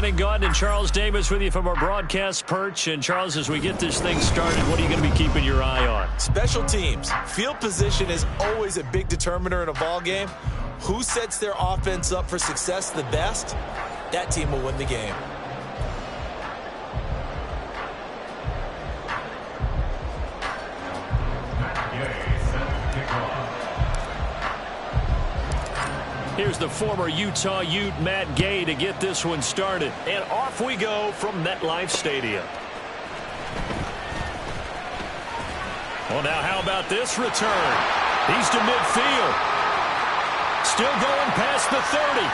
Brandon Gaudin and Charles Davis with you from our broadcast perch. And, Charles, as we get this thing started, what are you going to be keeping your eye on? Special teams. Field position is always a big determiner in a ball game. Who sets their offense up for success the best, that team will win the game. Here's the former Utah Ute, Matt Gay, to get this one started. And off we go from MetLife Stadium. Well, now how about this return? He's to midfield. Still going past the 30.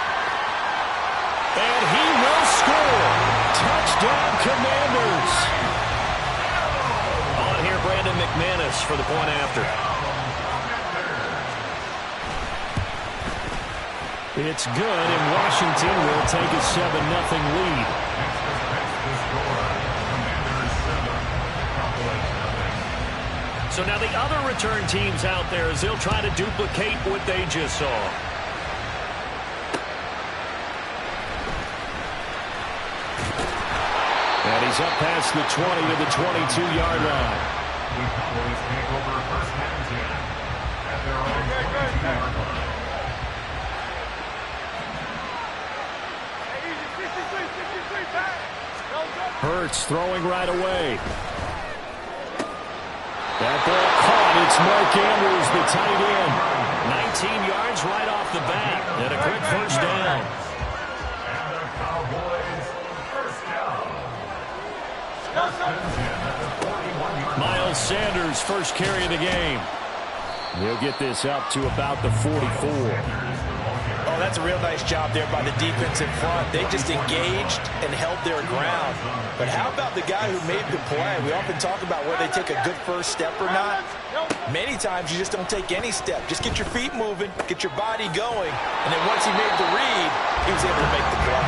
And he will score. Touchdown, Commanders. On here, Brandon McManus for the point after. It's good, and Washington will take a 7-0 lead. So now the other return teams out there as they'll try to duplicate what they just saw. And he's up past the 20 to the 22-yard line. Cowboys take over first and 10 at their own 22-yard line. Hurts throwing right away. That ball caught. It's Mark Andrews, the tight end. 19 yards right off the bat. And a quick first down. And the Cowboys first down. First and 10 at the 41 Miles Sanders, first carry of the game. He'll get this up to about the 44. Oh, that's a real nice job there by the defense in front. They just engaged and held their ground. But how about the guy who made the play? We often talk about whether they take a good first step or not. Many times you just don't take any step. Just get your feet moving, get your body going, and then once he made the read, he was able to make the play.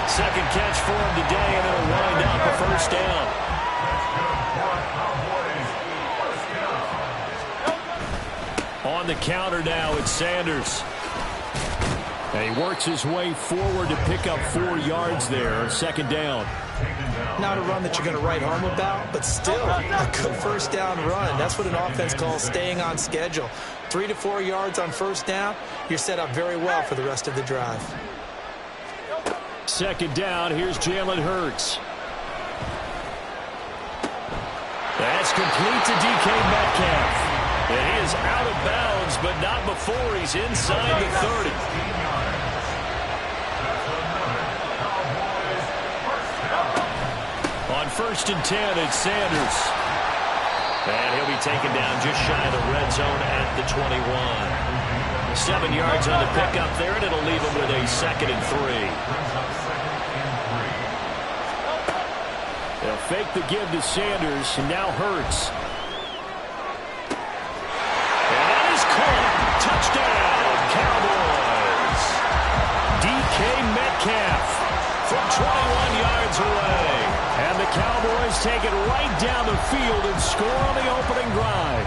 Second catch for him today, and it'll wind up a first down. On the counter now, it's Sanders. And he works his way forward to pick up 4 yards there. Second down. Not a run that you're going to write home about, but still a good first down run. That's what an offense calls staying on schedule. 3 to 4 yards on first down, you're set up very well for the rest of the drive. Second down, here's Jalen Hurts. That's complete to DK Metcalf. And he is out of bounds, but not before he's inside the 30. On first and 10, it's Sanders. And he'll be taken down just shy of the red zone at the 21. 7 yards on the pickup there, and it'll leave him with a 2nd and 3. They'll fake the give to Sanders, and now Hurts. Touchdown, Cowboys. DK Metcalf from 21 yards away. And the Cowboys take it right down the field and score on the opening drive.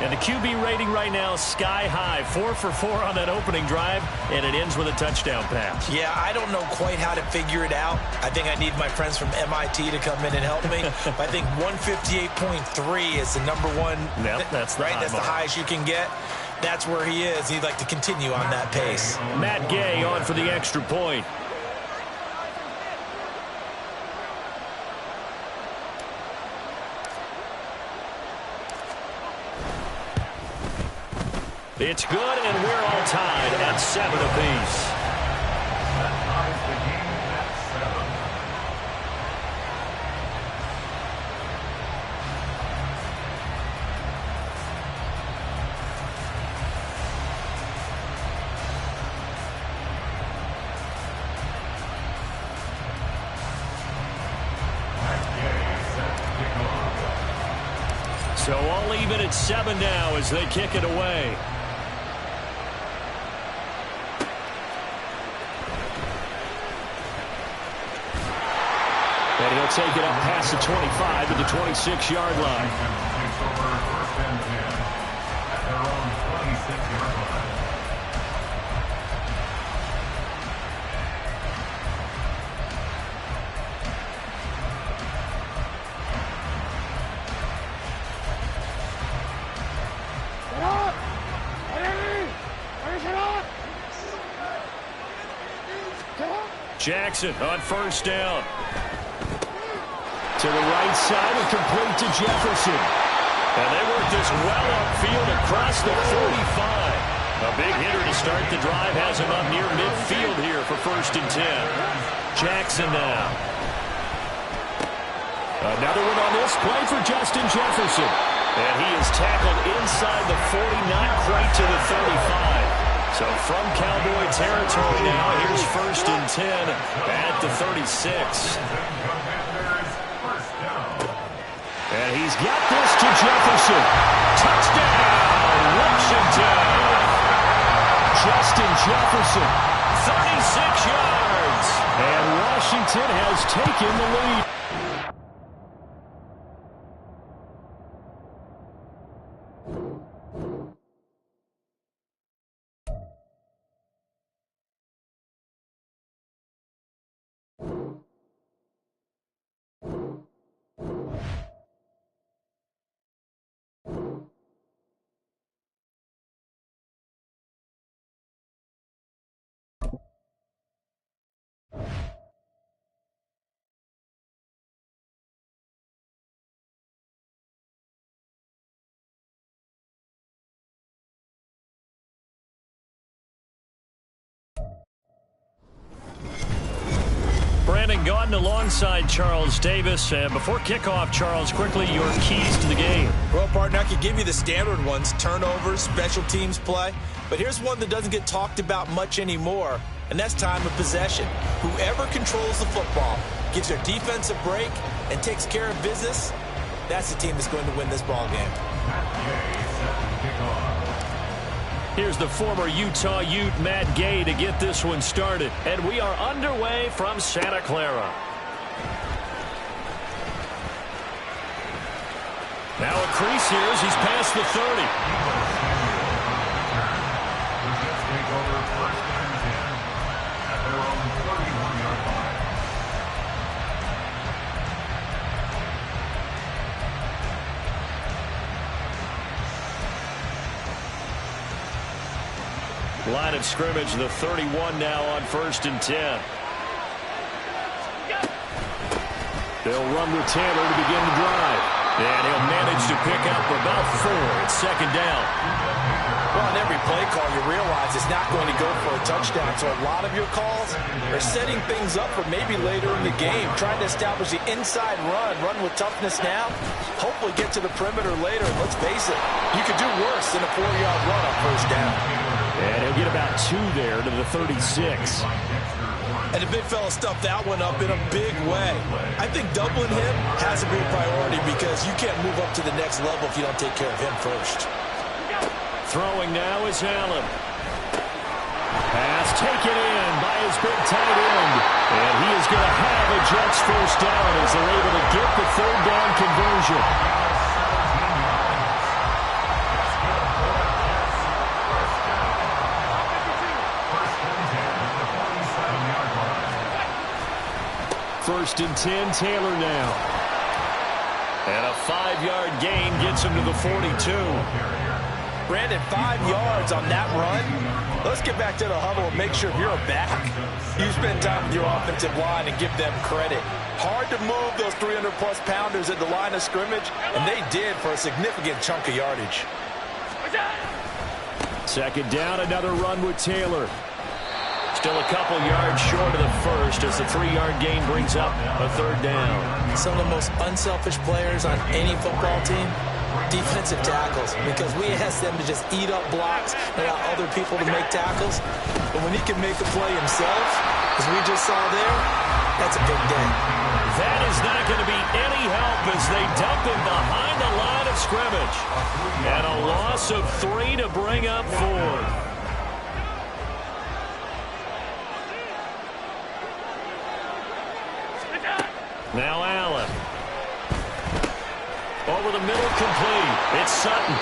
And the QB rating right now is sky high. 4 for 4 on that opening drive, and it ends with a touchdown pass. Yeah, I don't know quite how to figure it out. I think I need my friends from MIT to come in and help me. But I think 158.3 is the number one. Yep, that's the right. high That's mark. the highest you can get. That's where he is. He'd like to continue on that pace. Matt Gay on for the extra point. It's good, and we're all tied at 7 apiece. So all even at 7 now as they kick it away. And he'll take it up past the 25 to the 26-yard line. Jackson on first down. To the right side and complete to Jefferson. And they work this well upfield across the 45. A big hitter to start the drive has him up near midfield here for first and 10. Jackson now. Another one on this play for Justin Jefferson. And he is tackled inside the 40, not quite to the 35. So from Cowboy territory now, here's first and 10 at the 36. And he's got this to Jefferson. Touchdown, Washington. Justin Jefferson, 36 yards. And Washington has taken the lead. Brandon Gaudin alongside Charles Davis. And before kickoff, Charles, quickly your keys to the game. Well, partner, I could give you the standard ones, turnovers, special teams play. But here's one that doesn't get talked about much anymore, and that's time of possession. Whoever controls the football, gives their defense a break, and takes care of business, that's the team that's going to win this ball game. Here's the former Utah Ute, Matt Gay, to get this one started. And we are underway from Santa Clara. Now a crease here as he's past the 30. Line of scrimmage, the 31 now on 1st and 10. They'll run with Taylor to begin the drive. And he'll manage to pick up about 4. It's 2nd down. Well, on every play call, you realize it's not going to go for a touchdown. So a lot of your calls are setting things up for maybe later in the game, trying to establish the inside run with toughness now, hopefully get to the perimeter later. Let's face it, you could do worse than a 4-yard run on 1st down. And he'll get about 2 there to the 36. And the big fella stuffed that one up in a big way. I think doubling him has to be a priority because you can't move up to the next level if you don't take care of him first. Throwing now is Allen. Pass taken in by his big tight end. And he is going to have a Jets 1st down as they're able to get the 3rd down conversion. First and 10, Taylor now. And a 5-yard gain gets him to the 42. Brandon, 5 yards on that run. Let's get back to the huddle and make sure you're back. You spend time with your offensive line and give them credit. Hard to move those 300-plus pounders at the line of scrimmage, and they did for a significant chunk of yardage. 2nd down, another run with Taylor. Still a couple yards short of the first as the 3-yard gain brings up a 3rd down. Some of the most unselfish players on any football team, defensive tackles, because we ask them to just eat up blocks and allow other people to make tackles. But when he can make a play himself, as we just saw there, that's a big day. That is not going to be any help as they dump him behind the line of scrimmage. And a loss of 3 to bring up 4. Now Allen. Over the middle, complete. It's Sutton.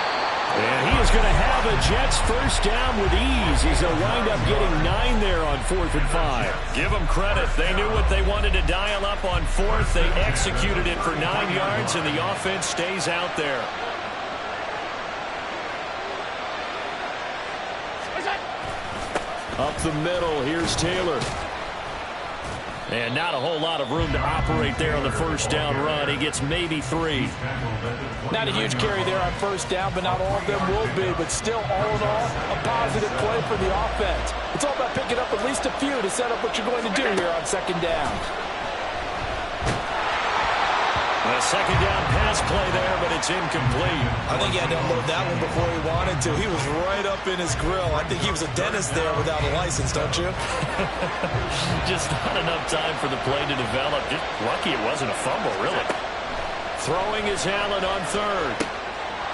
And he is going to have a Jets 1st down with ease. He's going to wind up getting 9 there on 4th and 5. Give them credit. They knew what they wanted to dial up on 4th. They executed it for 9 yards, and the offense stays out there. Up the middle, here's Taylor. And not a whole lot of room to operate there on the 1st down run. He gets maybe 3. Not a huge carry there on 1st down, but not all of them will be. But still, all in all, a positive play for the offense. It's all about picking up at least a few to set up what you're going to do here on 2nd down. A 2nd down pass play there, but it's incomplete. I think he had to unload that one before he wanted to. He was right up in his grill. I think he was a dentist there without a license, don't you? Just not enough time for the play to develop. Just lucky it wasn't a fumble, really. Throwing is Allen on 3rd.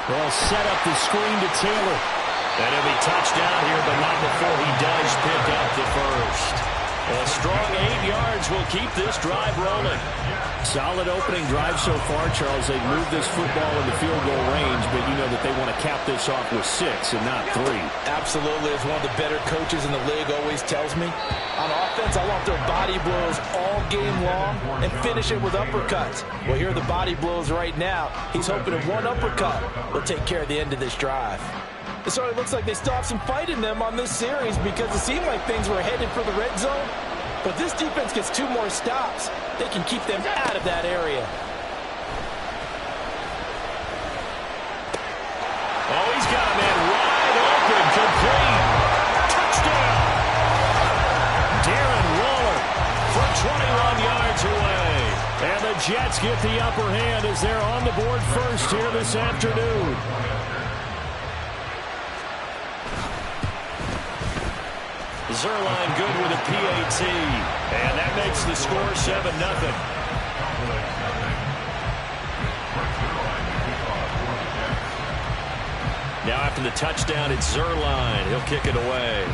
They'll set up the screen to Taylor. And he'll be touched down here, but not before he does pick up the 1st. A strong 8 yards will keep this drive rolling. Solid opening drive so far, Charles. They've moved this football into field goal range, but you know that they want to cap this off with 6 and not 3. Absolutely. As one of the better coaches in the league always tells me, on offense, I want their body blows all game long and finish it with uppercuts. Well, here are the body blows right now. He's hoping that one uppercut will take care of the end of this drive. It certainly looks like they still have some fight in them on this series because it seemed like things were headed for the red zone. But this defense gets 2 more stops. They can keep them out of that area. Oh, he's got a man wide open, complete. Touchdown. Darren Waller for 21 yards Jets get the upper hand as they're on the board first here this afternoon. Zerline good with a PAT. And that makes the score 7-0. Now after the touchdown, it's Zerline. He'll kick it away.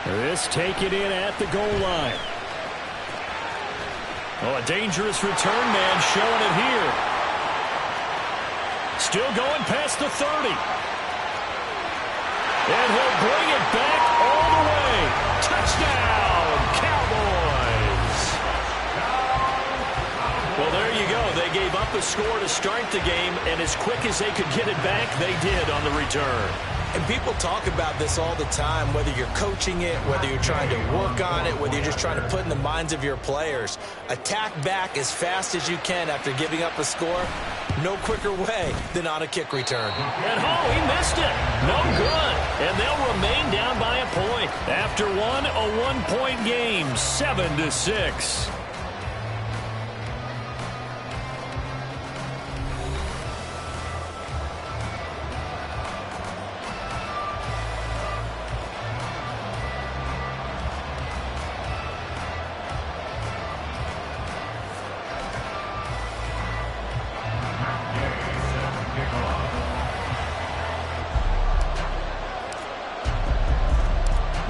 This taken in at the goal line. Oh, a dangerous return man showing it here. Still going past the 30. And he'll bring it back all the way. Touchdown, Cowboys. Well, there you go. They gave up a score to start the game, and as quick as they could get it back, they did on the return. And people talk about this all the time, whether you're coaching it, whether you're trying to work on it, whether you're just trying to put in the minds of your players. Attack back as fast as you can after giving up a score. No quicker way than on a kick return. And he missed it. No good. And they'll remain down by a point. After a one-point game, 7-6.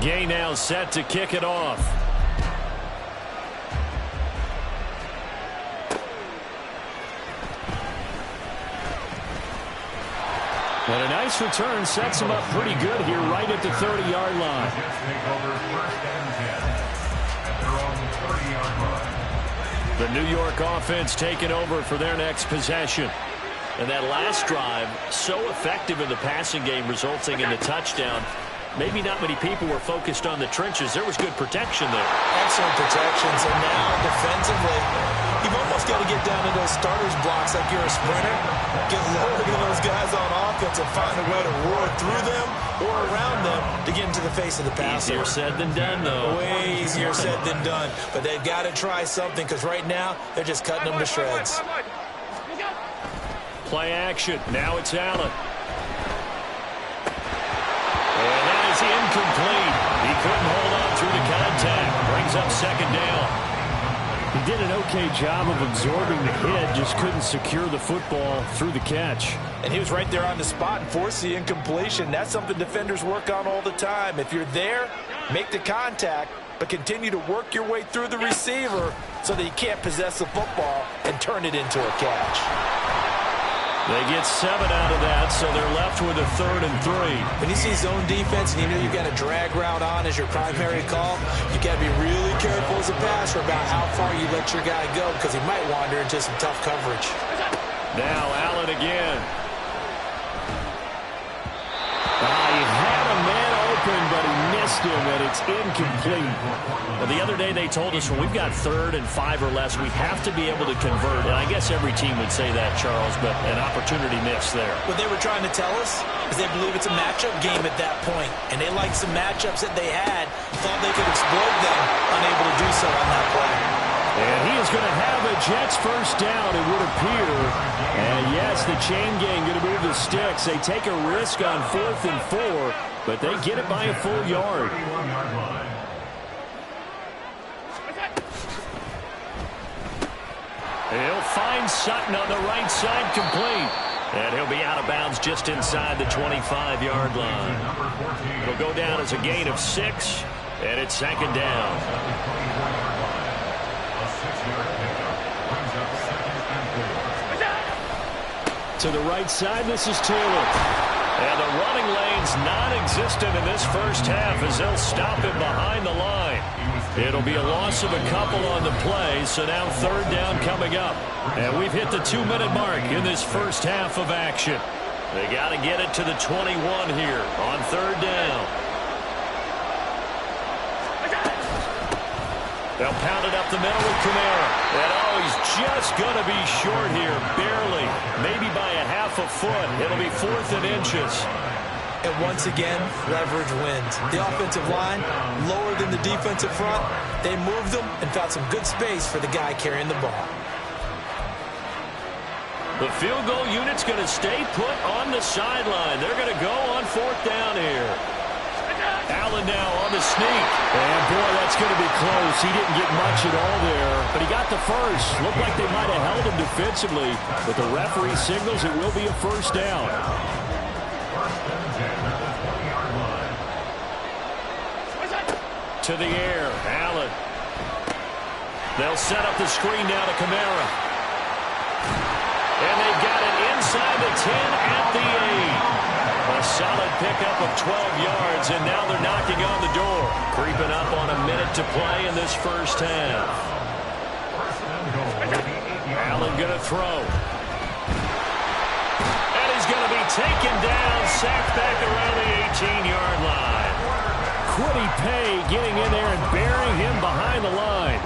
Gay now set to kick it off. And a nice return sets him up pretty good here right at the 30-yard line. The New York offense taking over for their next possession. And that last drive, so effective in the passing game, resulting in the touchdown. Maybe not many people were focused on the trenches. There was good protection there. Excellent protection. So now, defensively, you've almost got to get down to those starters blocks like you're a sprinter. Get lower than those guys on offense and find a way to roar through them or around them to get into the face of the passer. Easier said than done, though. Way easier said than done. But they've got to try something because right now, they're just cutting them to shreds. Play action. Now it's Allen. And that is incomplete. He couldn't hold on through the contact. Brings up second down. He did an okay job of absorbing the hit, just couldn't secure the football through the catch. And he was right there on the spot and forced the incompletion. That's something defenders work on all the time. If you're there, make the contact, but continue to work your way through the receiver so that you can't possess the football and turn it into a catch. They get 7 out of that, so they're left with a 3rd and 3. When you see zone defense and you know you've got a drag route on as your primary call, you got to be really careful as a passer about how far you let your guy go because he might wander into some tough coverage. Now Allen again. He had a man open, but he missed him, and it's incomplete. Well, the other day they told us when we've got 3rd and 5 or less, we have to be able to convert. And I guess every team would say that, Charles, but an opportunity missed there. What they were trying to tell us is they believe it's a matchup game at that point, and they liked some matchups that they had, thought they could exploit them, unable to do so on that play. And he is going to have a Jets first down, it would appear. And yes, the chain gang going to move the sticks. They take a risk on 4th and 4, but they get it by a full yard. He'll find Sutton on the right side, complete. And he'll be out of bounds just inside the 25-yard line. It'll go down as a gain of 6, and it's 2nd down. To the right side, this is Taylor. And the running lane's non-existent in this first half as they'll stop him behind the line. It'll be a loss of a couple on the play, so now 3rd down coming up. And we've hit the 2-minute mark in this first half of action. They got to get it to the 21 here on 3rd down. They'll pound it up the middle with Kamara. And he's just going to be short here, barely. Maybe by a half a foot. It'll be 4th and inches. And once again, leverage wins. The offensive line, lower than the defensive front. They moved them and found some good space for the guy carrying the ball. The field goal unit's going to stay put on the sideline. They're going to go on 4th down here. Allen now on the sneak. And, boy, that's going to be close. He didn't get much at all there, but he got the first. Looked like they might have held him defensively, but the referee signals it will be a 1st down. To the air, Allen. They'll set up the screen now to Kamara. And they've got it inside the 10 at the 8. A solid pickup of 12 yards, and now they're knocking on the door. Creeping up on a minute to play in this first half. Allen going to throw. And he's going to be taken down, sacked back around the 18-yard line. Quiddy Pay getting in there and burying him behind the line.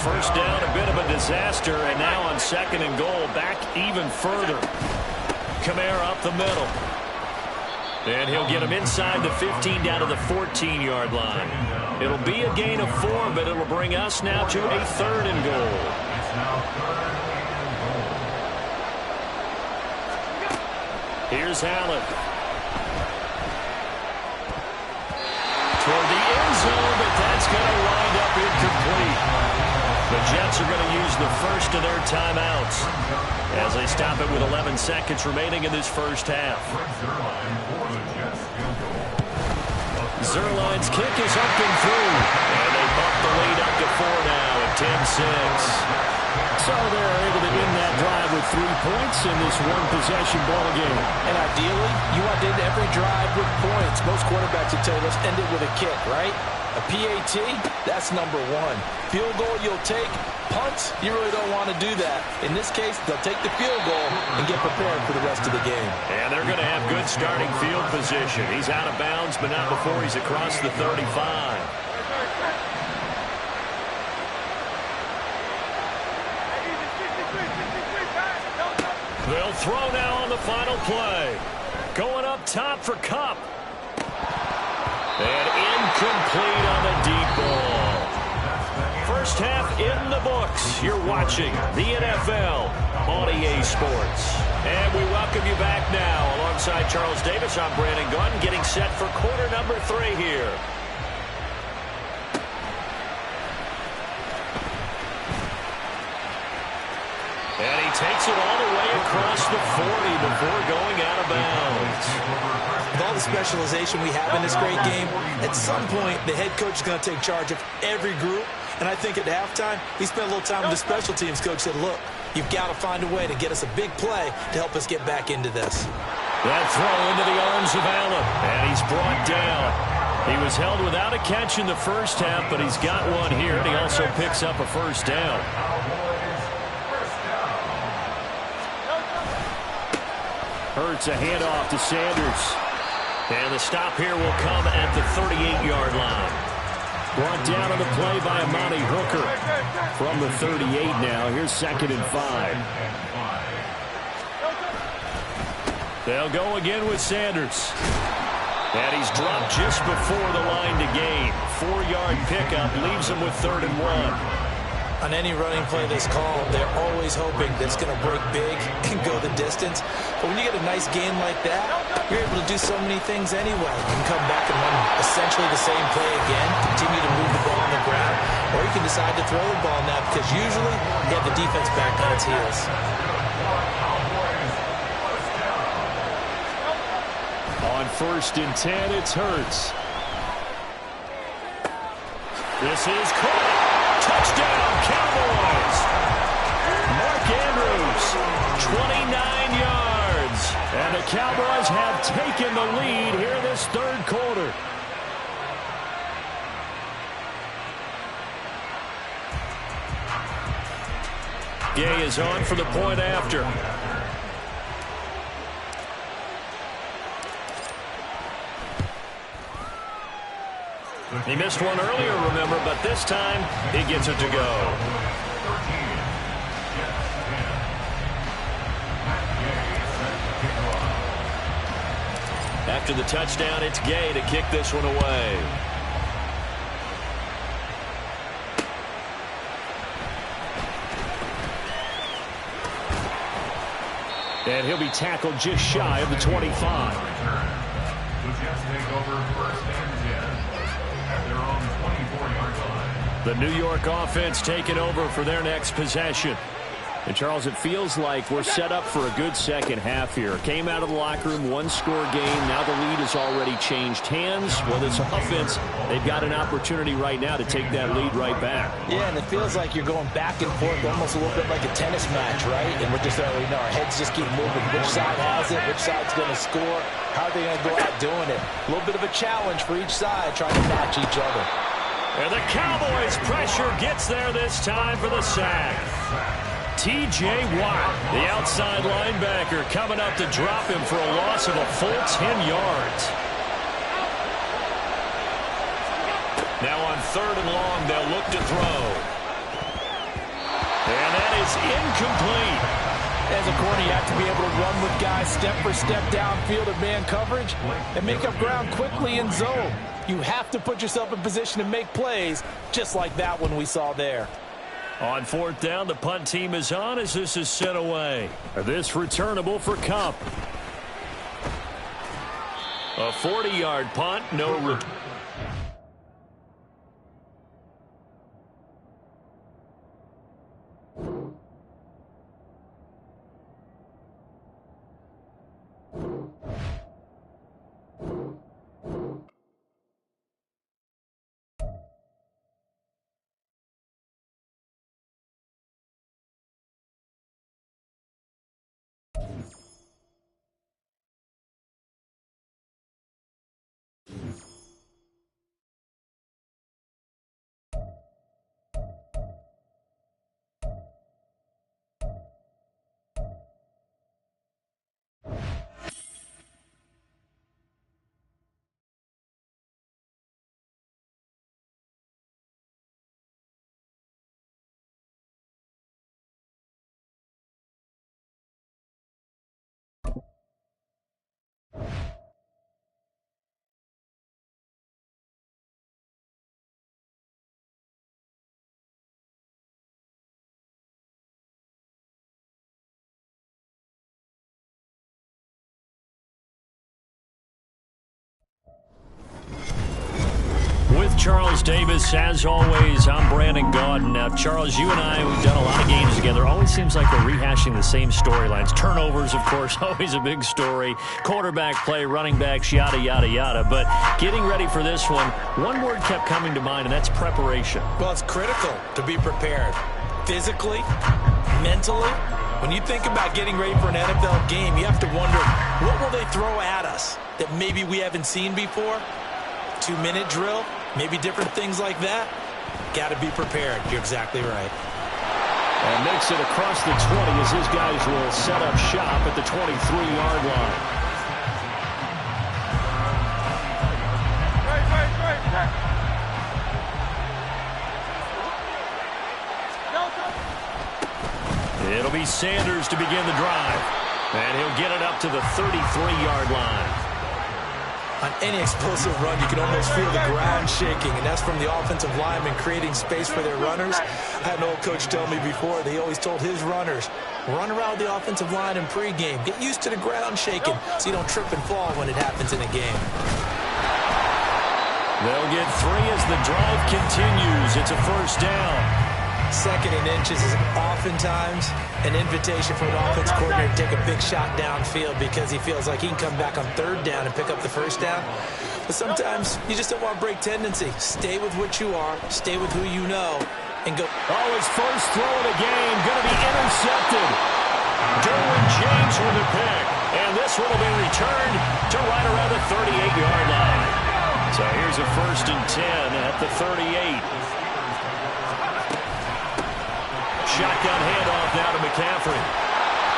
First down, a bit of a disaster, and now on 2nd and goal, back even further. Kamara up the middle. And he'll get him inside the 15 down to the 14-yard line. It'll be a gain of 4, but it'll bring us now to a 3rd and goal. Here's Allen. Toward the end zone, but that's going to wind up incomplete. The Jets are going to use the first of their timeouts as they stop it with 11 seconds remaining in this first half. Zerline's kick is up and through, and they bump the lead up to 4 now at 10-6. So they're able to end that drive with 3 points in this one-possession ball game. And ideally, you want to end every drive with points. Most quarterbacks would tell you, let's end it with a kick, right? A PAT, that's number 1. Field goal you'll take. Punts, you really don't want to do that. In this case, they'll take the field goal and get prepared for the rest of the game. And they're going to have good starting field position. He's out of bounds, but not before he's across the 35. They'll throw now on the final play. Going up top for Kupp. And incomplete on the deep ball. First half in the books. You're watching the NFL on EA Sports. And we welcome you back now. Alongside Charles Davis, I'm Brandon Gunn, getting set for quarter number 3 here. And he takes it all the way across the 40 before going out of bounds. With all the specialization we have in this great game, at some point, the head coach is going to take charge of every group. And I think at halftime, he spent a little time with the special teams coach, said, look, you've got to find a way to get us a big play to help us get back into this. That throw into the arms of Allen, and he's brought down. He was held without a catch in the first half, but he's got one here, and he also picks up a first down. Hurts a handoff to Sanders. And the stop here will come at the 38-yard line. Brought down on the play by Amani Hooker. From the 38 now, here's 2nd and 5. They'll go again with Sanders. And he's dropped just before the line to gain. 4-yard pickup leaves him with 3rd and 1. On any running play that's called, they're always hoping that it's going to break big and go the distance. But when you get a nice gain like that, you're able to do so many things anyway. You can come back and run essentially the same play again, continue to move the ball on the ground, or you can decide to throw the ball now because usually you have the defense back on its heels. On 1st and 10, it's Hurts. This is caught. Touchdown, Cowboys. Mark Andrews, 29 yards. And the Cowboys have taken the lead here this 3rd quarter. Gay is on for the point after. He missed one earlier, remember, but this time he gets it to go. After the touchdown, it's Gay to kick this one away. And he'll be tackled just shy of the 25. The New York offense taking over for their next possession. And, Charles, it feels like we're set up for a good second half here. Came out of the locker room, one-score game. Now the lead has already changed hands. Well, this offense, they've got an opportunity right now to take that lead right back. Yeah, and it feels like you're going back and forth, almost a little bit like a tennis match, right? And we're just already know our heads just keep moving. Which side has it? Which side's going to score? How are they going to go out doing it? A little bit of a challenge for each side, trying to match each other. And the Cowboys' pressure gets there this time for the sack. T.J. Watt, the outside linebacker, coming up to drop him for a loss of a full 10 yards. Now on 3rd and long, they'll look to throw. And that is incomplete. As a corner, you have to be able to run with guys step for step downfield of man coverage and make up ground quickly in zone. You have to put yourself in position to make plays, just like that one we saw there. On 4th down, the punt team is on as this is sent away. This returnable for Cup. A 40-yard punt, no return. With Charles Davis, as always, I'm Brandon Gaudin. Now, Charles, you and I, we've done a lot of games together. Always seems like we're rehashing the same storylines. Turnovers, of course, always a big story. Quarterback play, running backs, yada, yada, yada. But getting ready for this one word kept coming to mind, and that's preparation. Well, it's critical to be prepared. Physically, mentally. When you think about getting ready for an NFL game, you have to wonder, what will they throw at us that maybe we haven't seen before? 2-minute drill, maybe different things like that. Got to be prepared. You're exactly right. And makes it across the 20 as his guys will set up shop at the 23-yard line. It'll be Sanders to begin the drive. And he'll get it up to the 33-yard line. On any explosive run, you can almost feel the ground shaking, and that's from the offensive linemen creating space for their runners. I had an old coach tell me before, they always told his runners, run around the offensive line in pregame. Get used to the ground shaking so you don't trip and fall when it happens in a game. They'll get 3 as the drive continues. It's a first down. 2nd and inches is oftentimes an invitation for an offense coordinator to take a big shot downfield because he feels like he can come back on 3rd down and pick up the first down. But sometimes you just don't want to break tendency. Stay with what you are, stay with who you know, and go. Oh, his first throw of the game going to be intercepted. Derwin James with a pick. And this one will be returned to right around the 38-yard line. So here's a 1st and 10 at the 38. Shotgun handoff now to McCaffrey.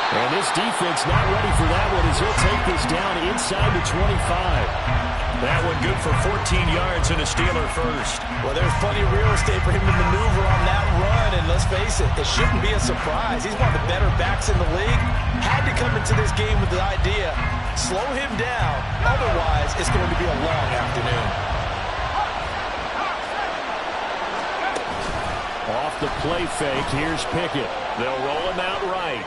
And this defense not ready for that one as he'll take this down inside the 25. That one good for 14 yards and a Steeler first. Well, there's plenty of real estate for him to maneuver on that run, and let's face it, it shouldn't be a surprise. He's one of the better backs in the league. Had to come into this game with the idea, slow him down, otherwise it's going to be a long afternoon. Off the play fake, here's Pickett. They'll roll him out right.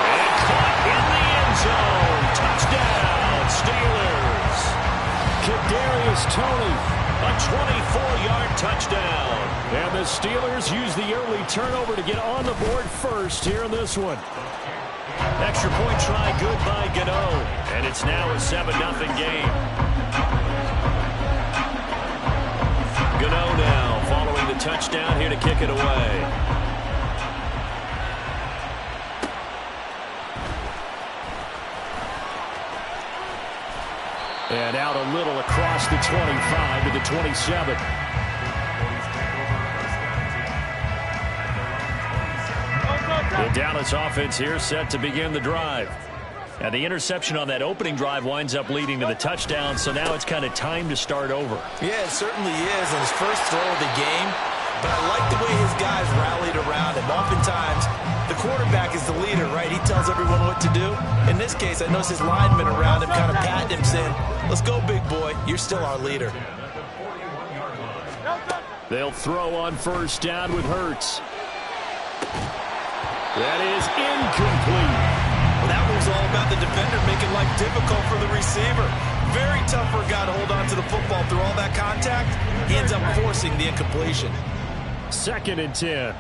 And caught in the end zone. Touchdown, Steelers. Kadarius Toney, a 24-yard touchdown. And the Steelers use the early turnover to get on the board first here in this one. Extra point try good by Gano. And it's now a 7-0 game. Gano now following the touchdown here to kick it away. And out a little across the 25 to the 27. The Dallas offense here set to begin the drive. And the interception on that opening drive winds up leading to the touchdown, so now it's kind of time to start over. Yeah, it certainly is, and his first throw of the game. But I like the way his guys rallied around him. Oftentimes, the quarterback is the leader, right? He tells everyone what to do. In this case, I notice his linemen around him kind of patting him, saying, let's go, big boy. You're still our leader. They'll throw on first down with Hurts. That is incomplete. Well, that was all about the defender making life difficult for the receiver. Very tough for a guy to hold on to the football through all that contact. He ends up forcing the incompletion. 2nd and 10.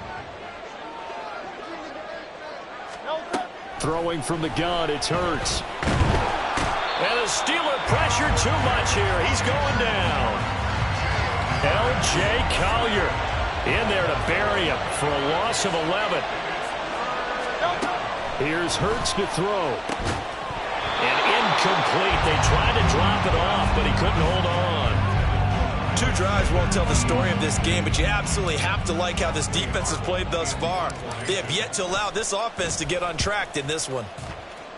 Throwing from the gun, it's Hurts. And the Steeler pressure too much here. He's going down. L.J. Collier in there to bury him for a loss of 11. Here's Hurts to throw. And incomplete. They tried to drop it off, but he couldn't hold on. 2 drives won't tell the story of this game, but you absolutely have to like how this defense has played thus far. They have yet to allow this offense to get untracked in this one.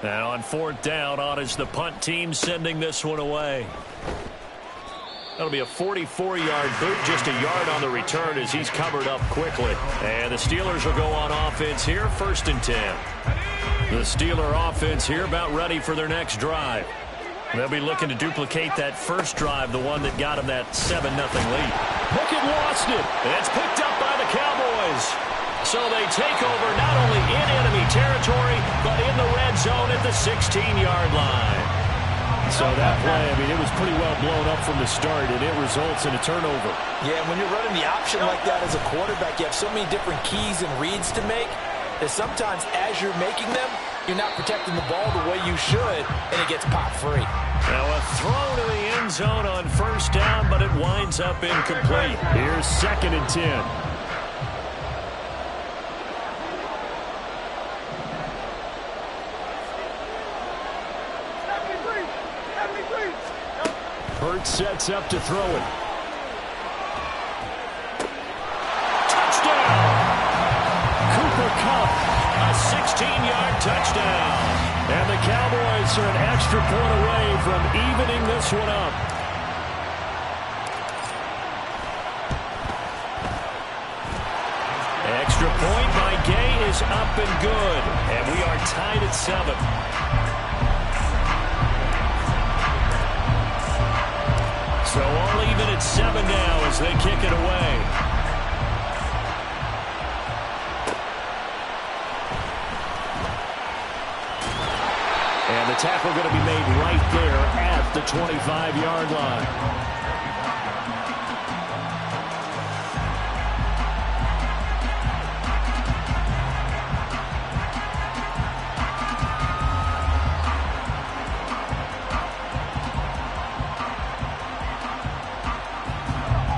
And on 4th down, on is the punt team sending this one away. That'll be a 44-yard boot, just a yard on the return as he's covered up quickly. And the Steelers will go on offense here, 1st and 10. The Steeler offense here about ready for their next drive. They'll be looking to duplicate that first drive, the one that got them that 7-0 lead. Pickett lost it, and it's picked up by the Cowboys. So they take over not only in enemy territory, but in the red zone at the 16-yard line. So that play, I mean, it was pretty well blown up from the start, and it results in a turnover. Yeah, when you're running the option like that as a quarterback, you have so many different keys and reads to make that sometimes as you're making them, you're not protecting the ball the way you should, and it gets popped free. Now a throw to the end zone on first down, but it winds up incomplete. Here's 2nd and 10. Hurts sets up to throw it. Touchdown! Cooper Kupp, a 16-yard touchdown. And the Cowboys are an extra point away from evening this one up. Extra point by Gay is up and good. And we are tied at 7. So all even at 7 now as they kick it away. And the tackle going to be made right there at the 25-yard line.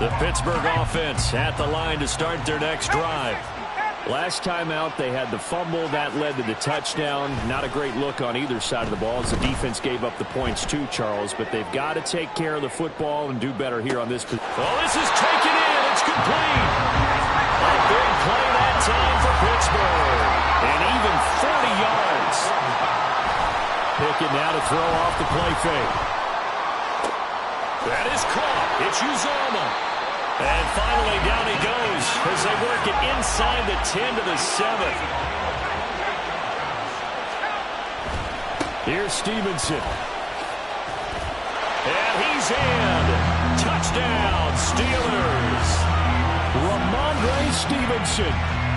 The Pittsburgh offense at the line to start their next drive. Last time out, they had the fumble. That led to the touchdown. Not a great look on either side of the ball as the defense gave up the points too, Charles. But they've got to take care of the football and do better here on this. Oh, this is taken in. It's complete. A big play that time for Pittsburgh. And even 40 yards. Pickett now to throw off the play fake. That is caught. It's Uzomah. And finally down he goes as they work it inside the 10 to the 7. Here's Stevenson. And he's in. Touchdown, Steelers. Ramondre Stevenson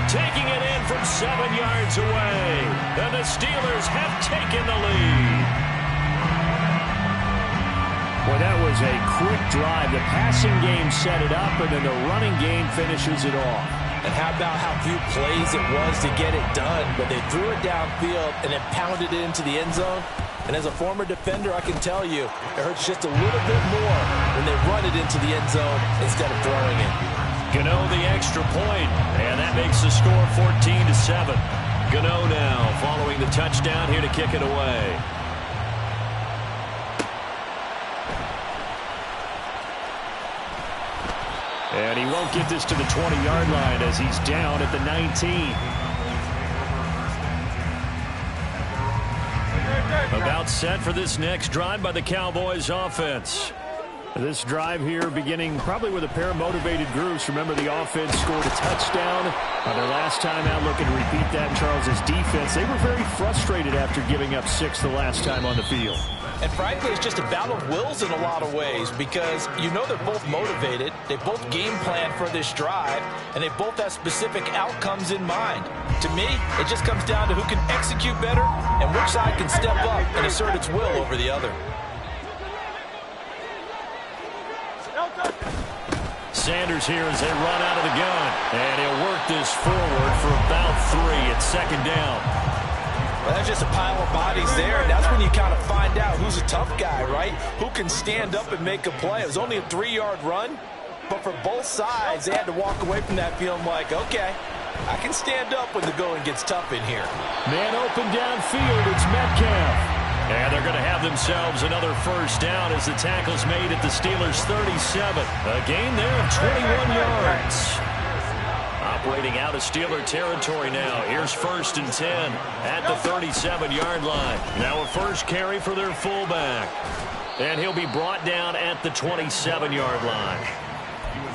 taking it in from 7 yards away. And the Steelers have taken the lead. Well, that was a quick drive. The passing game set it up, and then the running game finishes it off. And how about how few plays it was to get it done, but they threw it downfield and then pounded it into the end zone. And as a former defender, I can tell you, it hurts just a little bit more when they run it into the end zone instead of throwing it. Gano the extra point, and that makes the score 14-7. Gano now following the touchdown here to kick it away. And he won't get this to the 20-yard line as he's down at the 19. About set for this next drive by the Cowboys offense. This drive here beginning probably with a pair of motivated groups. Remember, the offense scored a touchdown. Their last time out, looking to repeat that in Charles's defense. They were very frustrated after giving up 6 the last time on the field. And frankly, it's just a battle of wills in a lot of ways because you know they're both motivated. They both game plan for this drive, and they both have specific outcomes in mind. To me, it just comes down to who can execute better and which side can step up and assert its will over the other. Sanders here as they run out of the gun. And he'll work this forward for about 3 at second down. Well, that's just a pile of bodies there, and that's when you kind of find out who's a tough guy, right? Who can stand up and make a play. It was only a 3-yard run, but for both sides, they had to walk away from that feeling like, okay, I can stand up when the going gets tough in here. Man open downfield, it's Metcalf. And they're going to have themselves another first down as the tackle's made at the Steelers' 37. A gain there of 21 yards. Operating out of Steeler territory now. Here's 1st and 10 at the 37-yard line. Now a first carry for their fullback. And he'll be brought down at the 27-yard line.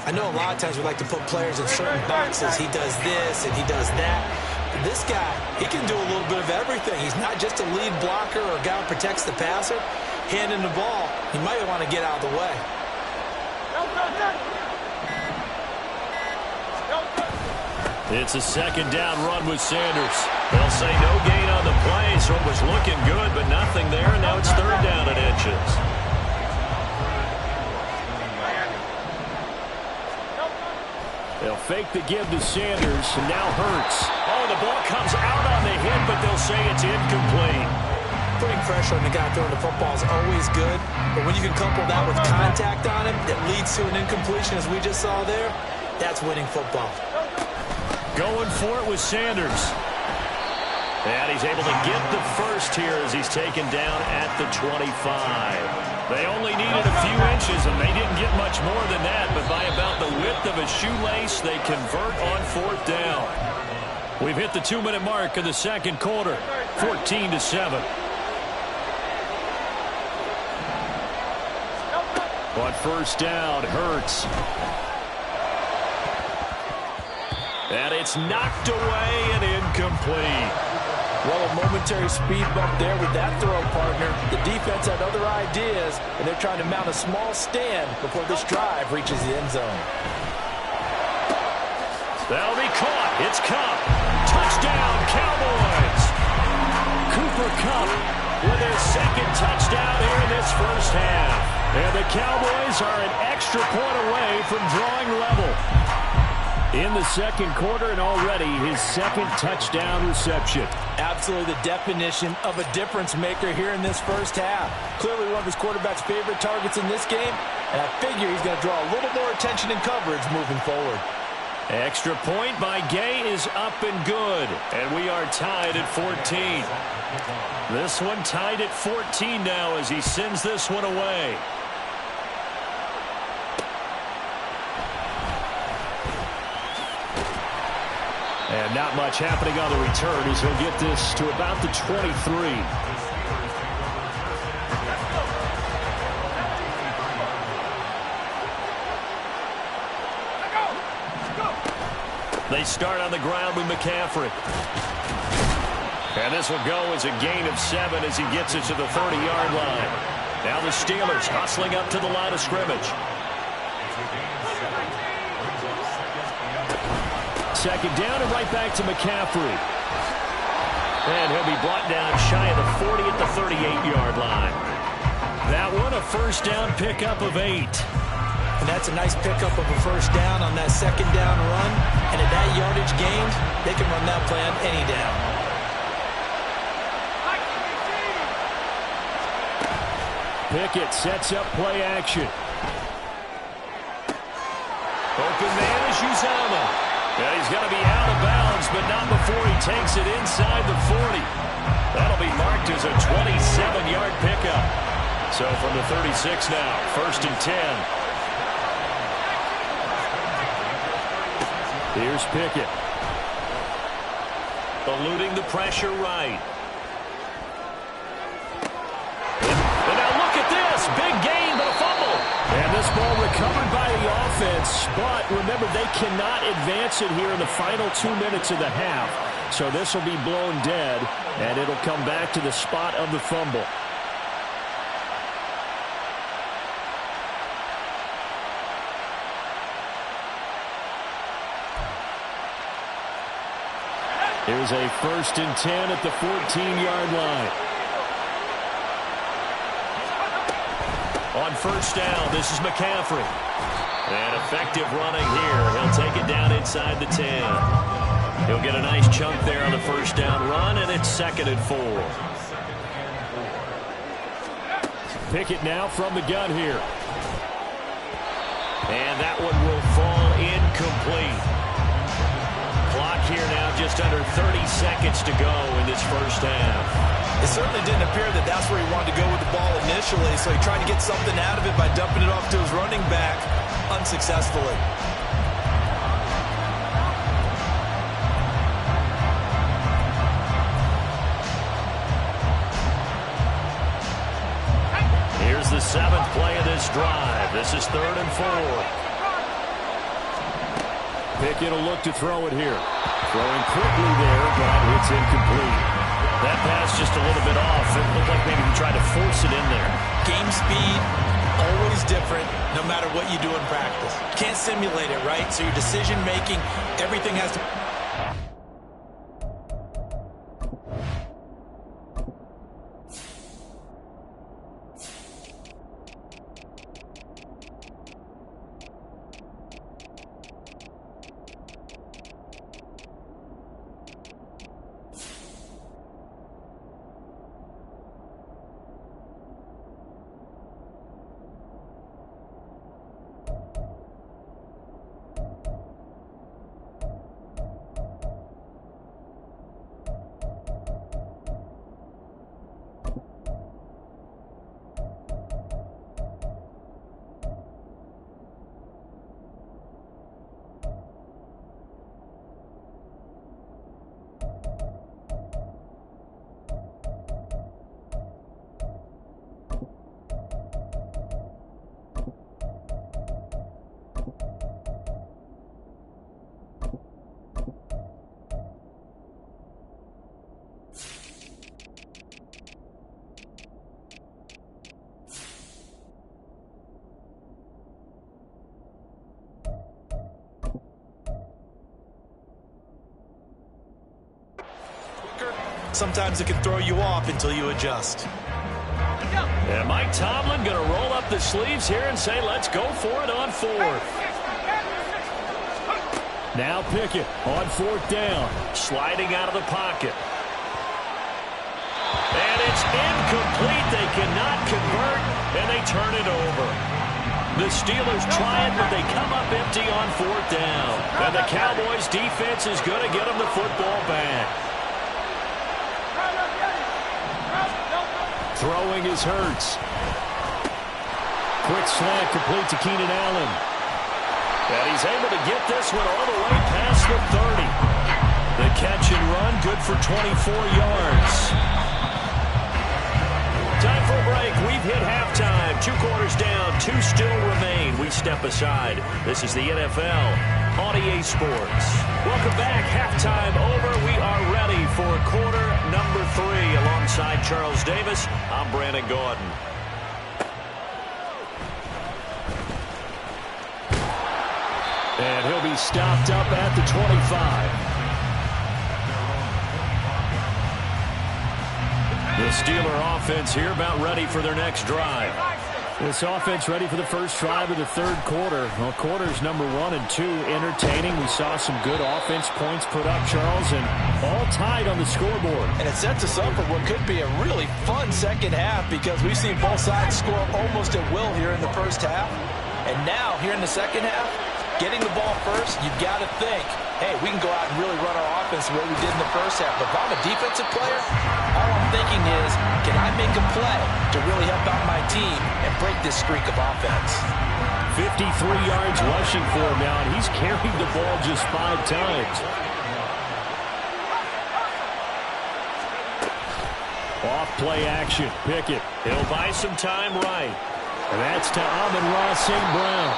I know a lot of times we like to put players in certain boxes. He does this and he does that. This guy, he can do a little bit of everything. He's not just a lead blocker or a guy who protects the passer. Handing the ball, he might want to get out of the way. It's a second down run with Sanders. They'll say no gain on the play, so it was looking good, but nothing there, and now it's 3rd down and inches. They'll fake the give to Sanders, and now Hurts. Oh, the ball comes out on the hit, but they'll say it's incomplete. Putting pressure on the guy throwing the football is always good, but when you can couple that with contact on him that leads to an incompletion, as we just saw there, that's winning football. Going for it with Sanders. And he's able to get the first here as he's taken down at the 25. They only needed a few inches, and they didn't get much more than that, but by about the width of a shoelace, they convert on 4th down. We've hit the 2-minute mark of the second quarter, 14-7. On 1st down, Hurts. And it's knocked away and incomplete. Well, a momentary speed bump there with that throw, partner. The defense had other ideas, and they're trying to mount a small stand before this drive reaches the end zone. That'll be caught. It's Kupp. Touchdown, Cowboys. Cooper Kupp with their second touchdown here in this first half. And the Cowboys are an extra point away from drawing level in the second quarter, and already his second touchdown reception. Absolutely the definition of a difference maker here in this first half. Clearly one of his quarterback's favorite targets in this game, and I figure he's going to draw a little more attention and coverage moving forward. Extra point by Gay is up and good, and we are tied at 14. This one tied at 14 now as he sends this one away. And not much happening on the return as he'll get this to about the 23. They start on the ground with McCaffrey. And this will go as a gain of 7 as he gets it to the 30-yard line. Now the Steelers hustling up to the line of scrimmage. Second down and right back to McCaffrey. And he'll be brought down shy of the 40 at the 38-yard line. That one, a first down pickup of 8. And that's a nice pickup of a first down on that second down run. And at that yardage gained, they can run that play on any down. Pickett sets up play action. Open man is Uzomah. And he's going to be out of bounds, but not before he takes it inside the 40. That'll be marked as a 27-yard pickup. So from the 36 now, first and 10. Here's Pickett. Eluding the pressure right. And now look at this. Big gain, but a fumble. And this ball recovered by the offense. But remember, they cannot advance it here in the final 2 minutes of the half. So this will be blown dead, and it'll come back to the spot of the fumble. Here's a first and 10 at the 14-yard line. On first down, this is McCaffrey. And effective running here. He'll take it down inside the 10. He'll get a nice chunk there on the first down run, and it's 2nd and 4. Pickett now from the gun here. And that one will fall incomplete. Clock here now just under 30 seconds to go in this first half. It certainly didn't appear that that's where he wanted to go with the ball initially, so he tried to get something out of it by dumping it off to his running back unsuccessfully. Here's the 7th play of this drive. This is 3rd and 4. Pickett will look to throw it here. Throwing quickly there, but it's incomplete. That pass just a little bit off. It looked like maybe he tried to force it in there. Game speed, always different, no matter what you do in practice. You can't simulate it, right? So your decision-making, everything has to... Sometimes it can throw you off until you adjust. And Mike Tomlin going to roll up the sleeves here and say, let's go for it on 4th. Now Pickett on 4th down, sliding out of the pocket. And it's incomplete. They cannot convert, and they turn it over. The Steelers try it, but they come up empty on 4th down. And the Cowboys defense is going to get them the football back. Throwing is Hurts. Quick slant complete to Keenan Allen. And he's able to get this one all the way past the 30. The catch and run, good for 24 yards. Time for a break. We've hit halftime. 2 quarters down, 2 still remain. We step aside. This is the NFL on EA Sports. Welcome back. Halftime over. We are ready for quarter number 3. Alongside Charles Davis, I'm Brandon Gordon. And he'll be stopped up at the 25. The Steeler offense here about ready for their next drive. This offense ready for the first drive of the third quarter. Well, quarters number 1 and 2 entertaining. We saw some good offense points put up, Charles, and all tied on the scoreboard. And it sets us up for what could be a really fun second half because we've seen both sides score almost at will here in the first half. And now, here in the second half, getting the ball first, you've got to think, hey, we can go out and really run our offense the way we did in the first half. But if I'm a defensive player, all I'm thinking is, can I make a play to really help out my team and break this streak of offense? 53 yards rushing for him now, and he's carried the ball just 5 times. Off play action. Pickett. He'll buy some time right. And that's to Amon-Ra St. Brown.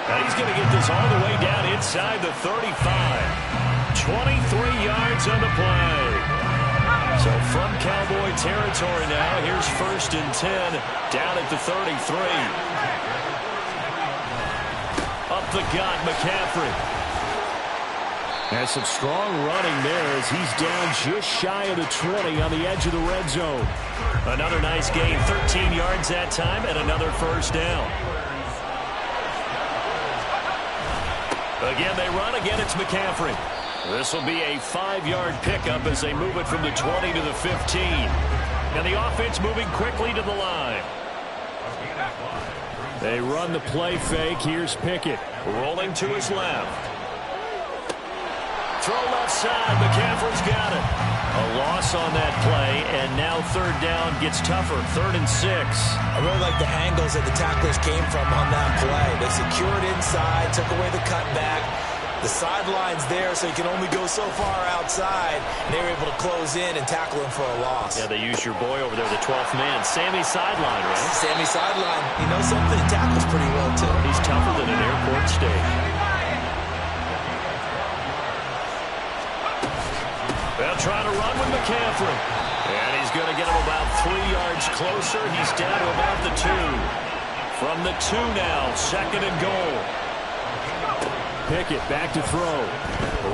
And he's going to get this all the way down inside the 35. 23 yards on the play. So from Cowboy territory now, here's 1st and 10 down at the 33. Up the gut, McCaffrey. And some strong running there as he's down just shy of the 20 on the edge of the red zone. Another nice gain, 13 yards that time, and another first down. Again, they run. Again, it's McCaffrey. This will be a 5-yard pickup as they move it from the 20 to the 15. And the offense moving quickly to the line. They run the play fake. Here's Pickett rolling to his left. Throw left side. McCaffrey's got it. A loss on that play, and now third down gets tougher. 3rd and 6. I really like the angles that the tacklers came from on that play. They secured inside, took away the cutback. The sideline's there, so you can only go so far outside. And they were able to close in and tackle him for a loss. Yeah, they used your boy over there, the 12th man. Sammy sideline, right? Sammy sideline. You know something? He tackles pretty well, too. He's tougher than an airport steak. They'll try to run with McCaffrey. And he's going to get him about 3 yards closer. He's down to about the 2. From the 2 now, 2nd and goal. Pickett back to throw.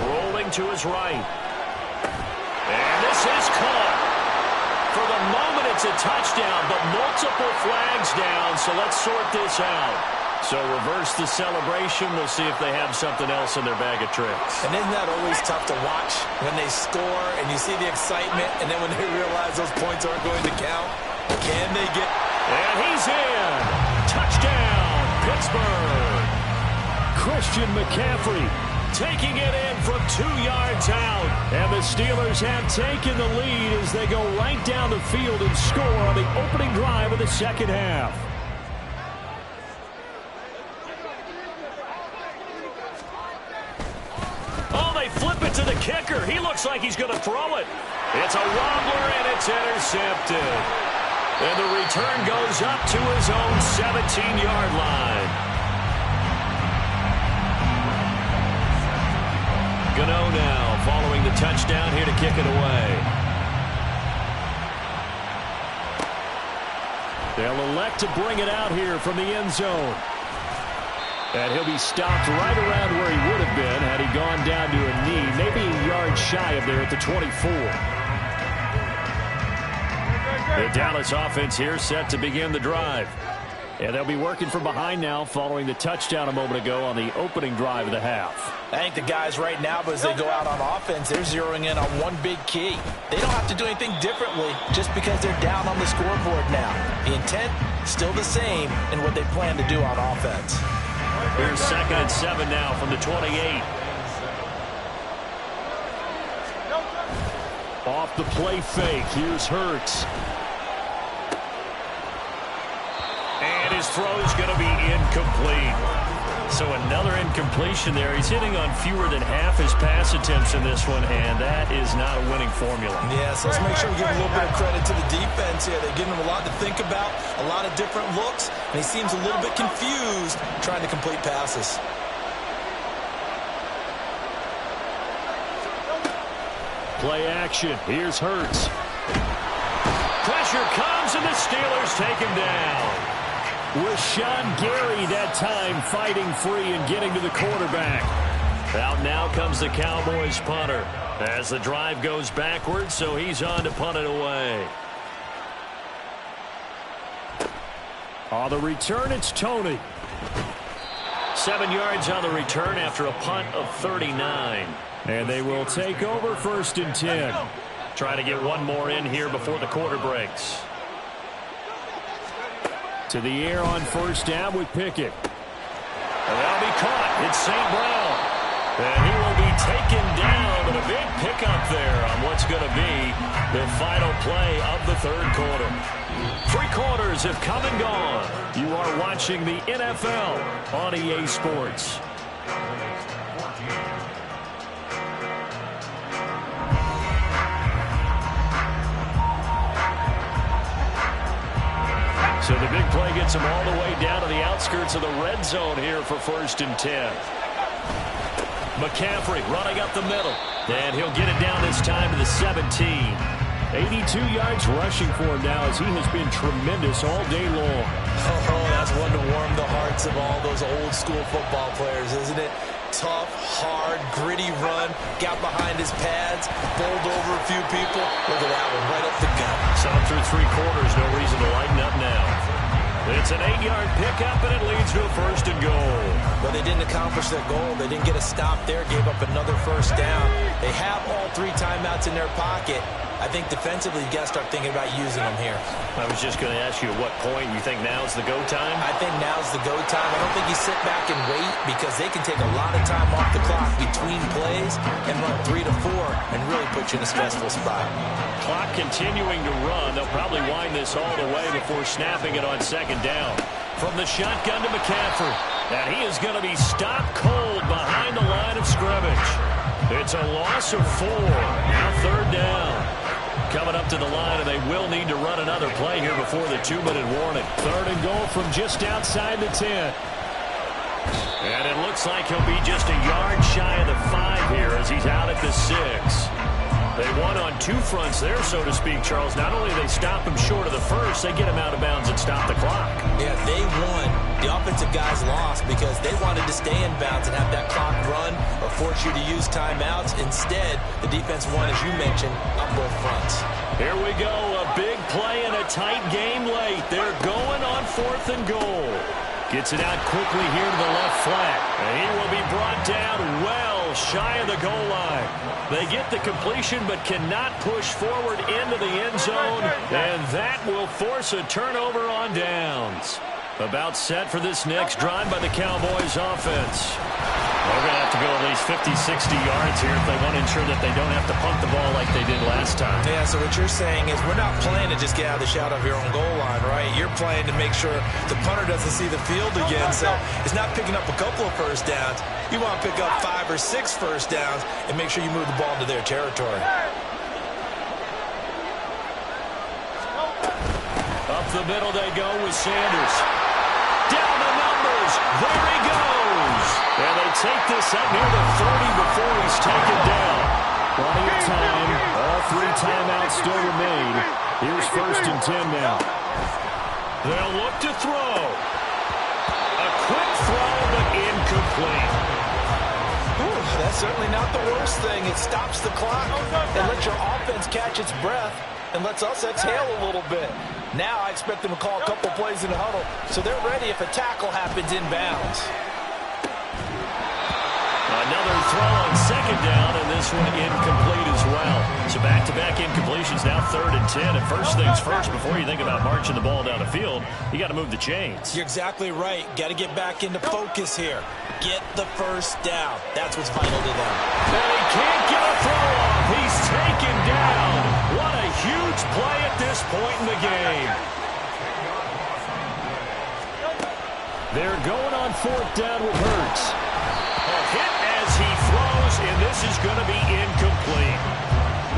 Rolling to his right. And this is caught. For the moment, it's a touchdown, but multiple flags down, so let's sort this out. So reverse the celebration. We'll see if they have something else in their bag of tricks. And isn't that always tough to watch when they score and you see the excitement, and then when they realize those points aren't going to count? Can they get... And he's in. Touchdown, Pittsburgh. Christian McCaffrey taking it in from 2 yards out. And the Steelers have taken the lead as they go right down the field and score on the opening drive of the second half. Oh, they flip it to the kicker. He looks like he's going to throw it. It's a wobbler, and it's intercepted. And the return goes up to his own 17-yard line. Gano now following the touchdown here to kick it away. They'll elect to bring it out here from the end zone. And he'll be stopped right around where he would have been had he gone down to a knee, maybe a yard shy of there at the 24. The Dallas offense here set to begin the drive. And they'll be working from behind now following the touchdown a moment ago on the opening drive of the half. I think the guys right now, as they go out on offense, they're zeroing in on one big key. They don't have to do anything differently just because they're down on the scoreboard now. The intent, still the same in what they plan to do on offense. Here's 2nd and 7 now from the 28. Off the play fake, here's Hurts. And his throw is going to be incomplete. So another incompletion there. He's hitting on fewer than half his pass attempts in this one, and that is not a winning formula. Yeah, so let's make sure we give a little bit of credit to the defense here. They're giving him a lot to think about, a lot of different looks, and he seems a little bit confused trying to complete passes. Play action. Here's Hurts. Pressure comes, and the Steelers take him down. Rashawn Gary that time fighting free and getting to the quarterback. Out now comes the Cowboys punter as the drive goes backwards, so he's on to punt it away. On the return, it's Tony. 7 yards on the return after a punt of 39. And they will take over 1st and 10. Try to get one more in here before the quarter breaks. To the air on 1st down with Pickett. And that'll be caught. It's St. Brown. And he will be taken down. But a big pickup there on what's going to be the final play of the 3rd quarter. 3 quarters have come and gone. You are watching the NFL on EA Sports. So the big play gets him all the way down to the outskirts of the red zone here for 1st and 10. McCaffrey running up the middle. And he'll get it down this time to the 17. 82 yards rushing for him now as he has been tremendous all day long. Oh, that's one to warm the hearts of all those old school football players, isn't it? Tough, hard, gritty run. Got behind his pads, bowled over a few people. Look at that one, right up the gut. So through 3 quarters, no reason to lighten up now. It's an 8-yard pickup, and it leads to a 1st and goal. But they didn't accomplish their goal. They didn't get a stop there, gave up another 1st down. They have all 3 timeouts in their pocket. I think defensively, you got to start thinking about using them here. I was just going to ask you at what point you think now's the go time? I think now's the go time. I don't think you sit back and wait because they can take a lot of time off the clock between plays and run 3 to 4 and really put you in a stressful spot. Clock continuing to run. They'll probably wind this all the way before snapping it on 2nd down. From the shotgun to McCaffrey. And he is going to be stopped cold behind the line of scrimmage. It's a loss of 4. Now 3rd down. Coming up to the line, and they will need to run another play here before the 2-minute warning. 3rd and goal from just outside the 10. And it looks like he'll be just a yard shy of the 5 here as he's out at the 6. They won on 2 fronts there, so to speak, Charles. Not only do they stop him short of the 1st, they get him out of bounds and stop the clock. Yeah, they won. The offensive guys lost because they wanted to stay in bounds and have that clock run or force you to use timeouts. Instead, the defense won, as you mentioned, on both fronts. Here we go, a big play and a tight game late. They're going on 4th and goal. Gets it out quickly here to the left flat. And he will be brought down well shy of the goal line. They get the completion but cannot push forward into the end zone. And that will force a turnover on downs. About set for this next drive by the Cowboys offense. They're going to have to go at least 50, 60 yards here if they want to ensure that they don't have to punt the ball like they did last time. Yeah, so what you're saying is we're not playing to just get out of the shadow of your own goal line, right? You're playing to make sure the punter doesn't see the field again. So it's not picking up a couple of 1st downs. You want to pick up 5 or 6 1st downs and make sure you move the ball into their territory. Up the middle they go with Sanders. Down the numbers. There he goes. And they take this up near the 30 before he's taken down. Plenty of time. All 3 timeouts still remain. Here's 1st and 10 now. They'll look to throw. A quick throw, but incomplete. Ooh, that's certainly not the worst thing. It stops the clock and lets your offense catch its breath and lets us exhale a little bit. Now I expect them to call a couple plays in the huddle, so they're ready if a tackle happens inbounds. Another throw on 2nd down, and this one incomplete as well. So back-to-back incompletions, now 3rd and 10. And first things first, before you think about marching the ball down the field, you got to move the chains. You're exactly right. Got to get back into focus here. Get the 1st down. That's what's vital to them. And he can't get a throw off. He's taken down. What a huge play at this point in the game. They're going on 4th down with Hurts. A hit as he throws, and this is going to be incomplete.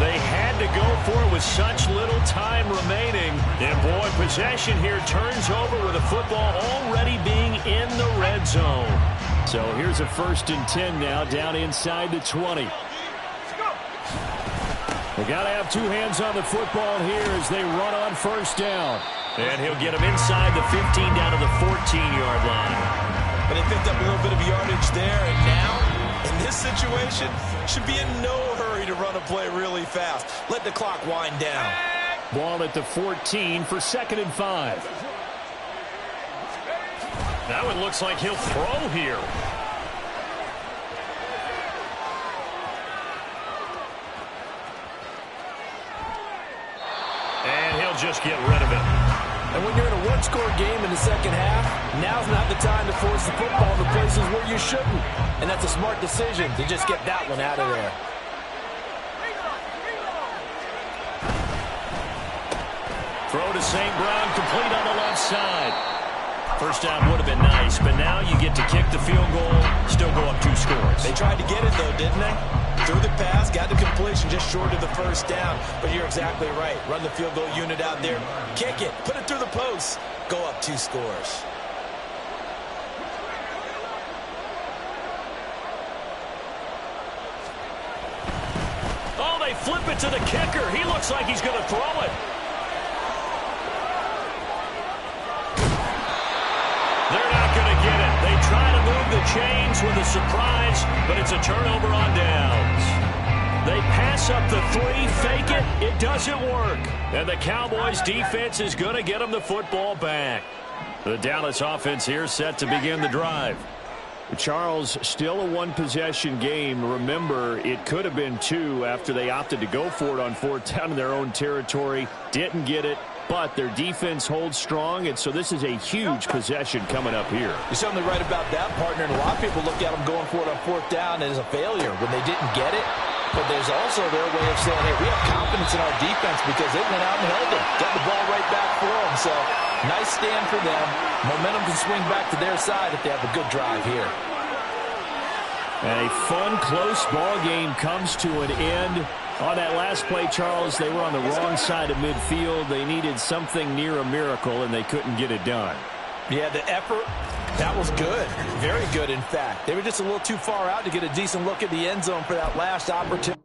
They had to go for it with such little time remaining. And, boy, possession here turns over with the football already being in the red zone. So here's a 1st and 10 now down inside the 20. They got to have 2 hands on the football here as they run on 1st down. And he'll get him inside the 15 down to the 14-yard line. But they picked up a little bit of yardage there, and now, in this situation, should be in no hurry to run a play really fast. Let the clock wind down. Ball at the 14 for 2nd and 5. That one looks like he'll throw here. And he'll just get rid of it. And when you're in a one-score game in the second half, now's not the time to force the football to places where you shouldn't. And that's a smart decision to just get that one out of there. Throw to St. Brown, complete on the left side. 1st down would have been nice, but now you get to kick the field goal, still go up 2 scores. They tried to get it, though, didn't they? Threw the pass, got the completion just short of the 1st down. But you're exactly right. Run the field goal unit out there. Kick it. Put it through the post. Go up 2 scores. Oh, they flip it to the kicker. He looks like he's going to throw it. They're not going to get it. They try to move the chains with a surprise, but it's a turnover on downs. They pass up the 3, fake it. It doesn't work. And the Cowboys defense is going to get them the football back. The Dallas offense here set to begin the drive. Charles, still a 1-possession game. Remember, it could have been 2 after they opted to go for it on 4th down in their own territory. Didn't get it. But their defense holds strong, and so this is a huge possession coming up here. You're certainly right about that, partner. And a lot of people look at them going for it on 4th down as a failure when they didn't get it. But there's also their way of saying, hey, we have confidence in our defense because they went out and held them. Got the ball right back for them. So nice stand for them. Momentum can swing back to their side if they have a good drive here. And a fun, close ball game comes to an end. On that last play, Charles, they were on the wrong side of midfield. They needed something near a miracle, and they couldn't get it done. Yeah, the effort, that was good. Very good, in fact. They were just a little too far out to get a decent look at the end zone for that last opportunity.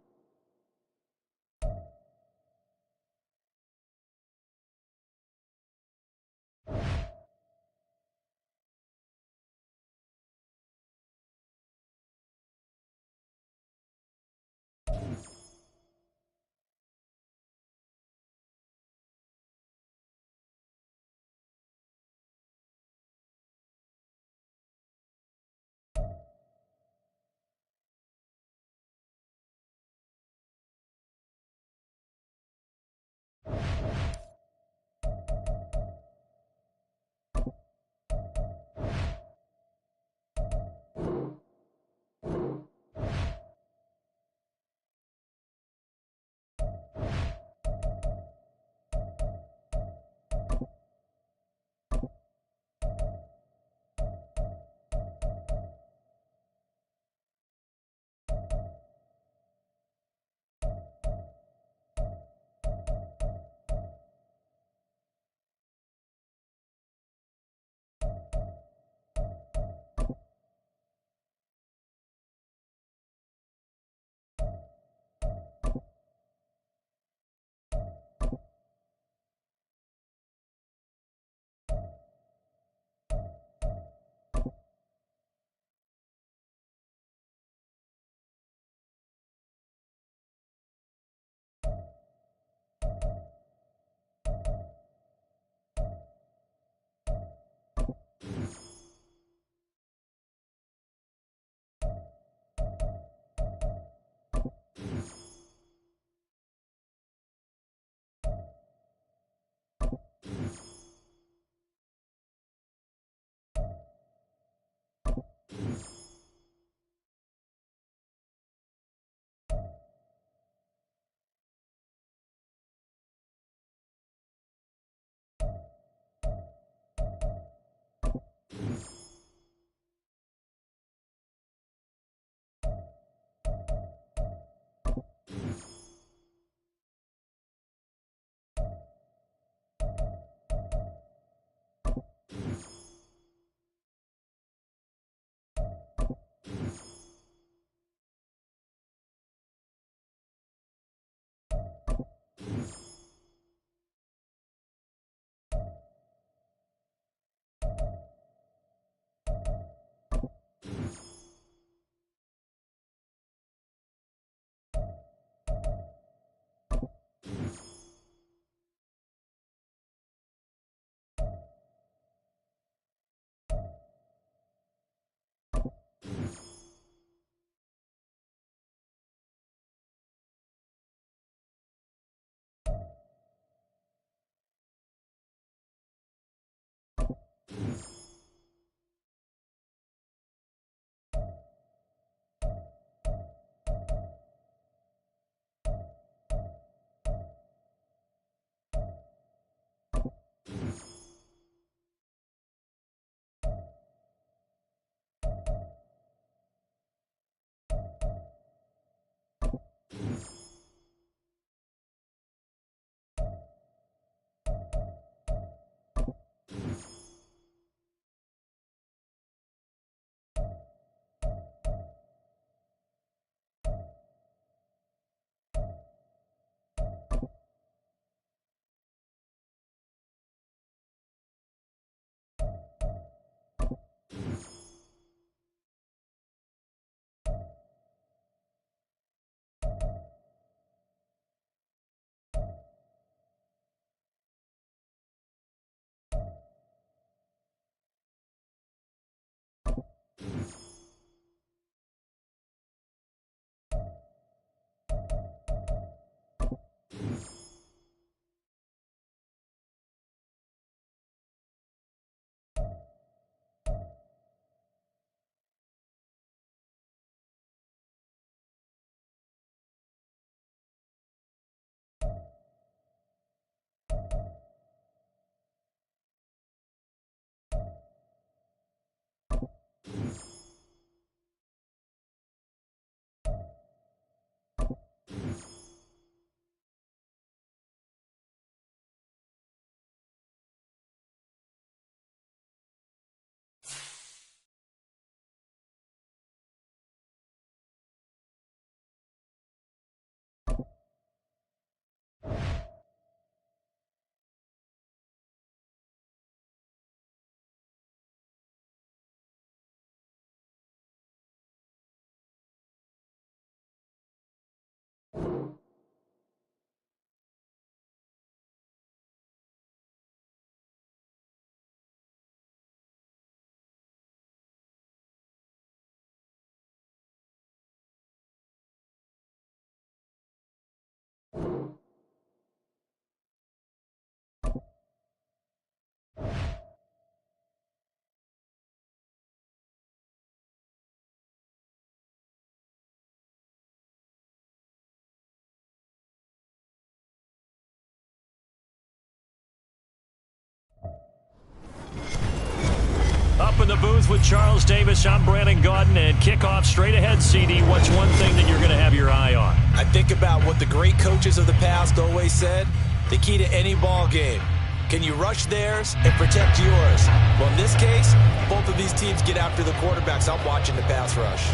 Up in the booth with Charles Davis, I'm Brandon Gaudin, and kickoff straight ahead, CD. What's one thing that you're going to have your eye on? I think about what the great coaches of the past always said. The key to any ball game. Can you rush theirs and protect yours? Well, in this case, both of these teams get after the quarterbacks. I'm watching the pass rush.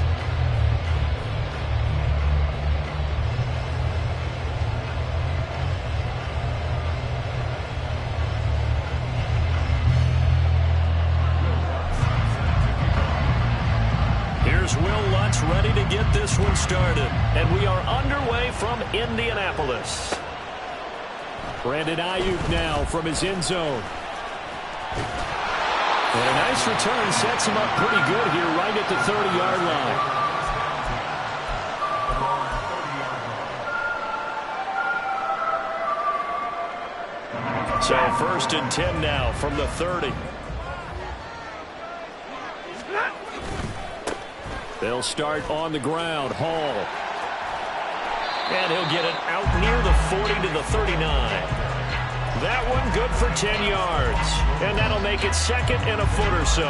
Here's Will Lutz ready to get this one started. And we are underway from Indianapolis. Brandon Ayuk now from his end zone. And a nice return sets him up pretty good here right at the 30-yard line. So 1st and 10 now from the 30. They'll start on the ground. Hall. And he'll get it out near the 40 to the 39. That one good for 10 yards. And that'll make it 2nd and a foot or so.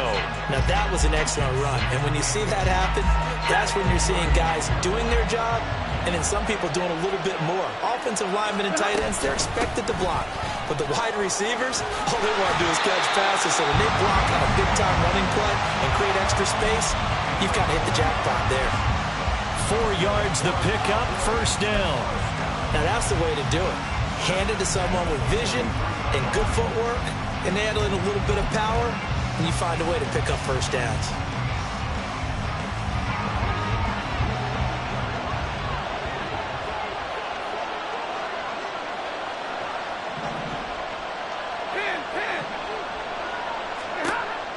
Now that was an excellent run. And when you see that happen, that's when you're seeing guys doing their job and then some people doing a little bit more. Offensive linemen and tight ends, they're expected to block. But the wide receivers, all they want to do is catch passes. So when they block on a big-time running play and create extra space, you've got to hit the jackpot there. 4 yards the pickup, 1st down. Now that's the way to do it. hand it to someone with vision and good footwork and add in a little bit of power, and you find a way to pick up first downs.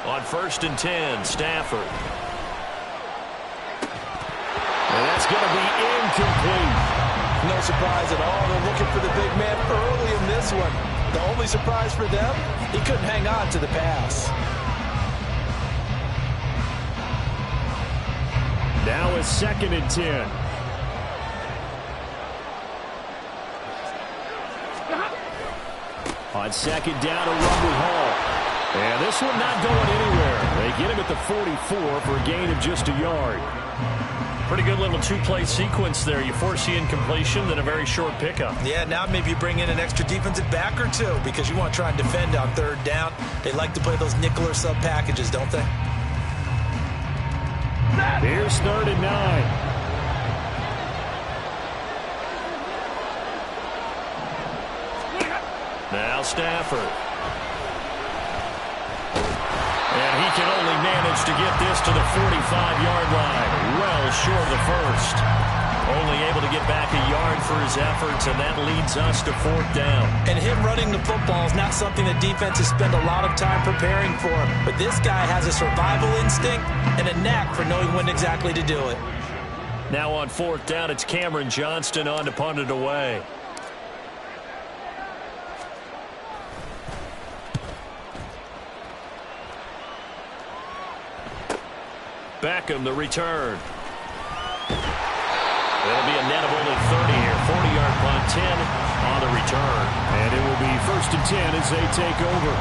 On 1st and 10, Stafford. And that's going to be incomplete. No surprise at all. They're looking for the big man early in this one. The only surprise for them, he couldn't hang on to the pass. Now it's 2nd and 10. On 2nd down, a run with Hall. And this one not going anywhere. They get him at the 44 for a gain of just a yard. Pretty good little two-play sequence there. You force the incompletion, then a very short pickup. Yeah, now maybe you bring in an extra defensive back or two because you want to try and defend on 3rd down. They like to play those nickel or sub packages, don't they? Here's 3rd and 9. Now Stafford. And he can only manage to get this to the 45-yard line. Well short of the first. Only able to get back a yard for his efforts, and that leads us to 4th down. And him running the football is not something that defenses spend a lot of time preparing for. But this guy has a survival instinct and a knack for knowing when exactly to do it. Now on 4th down, it's Cameron Johnston on to punt it away. Beckham, the return. It'll be a net of only 30 here. 40-yard punt, 10 on the return. And it will be 1st and 10 as they take over.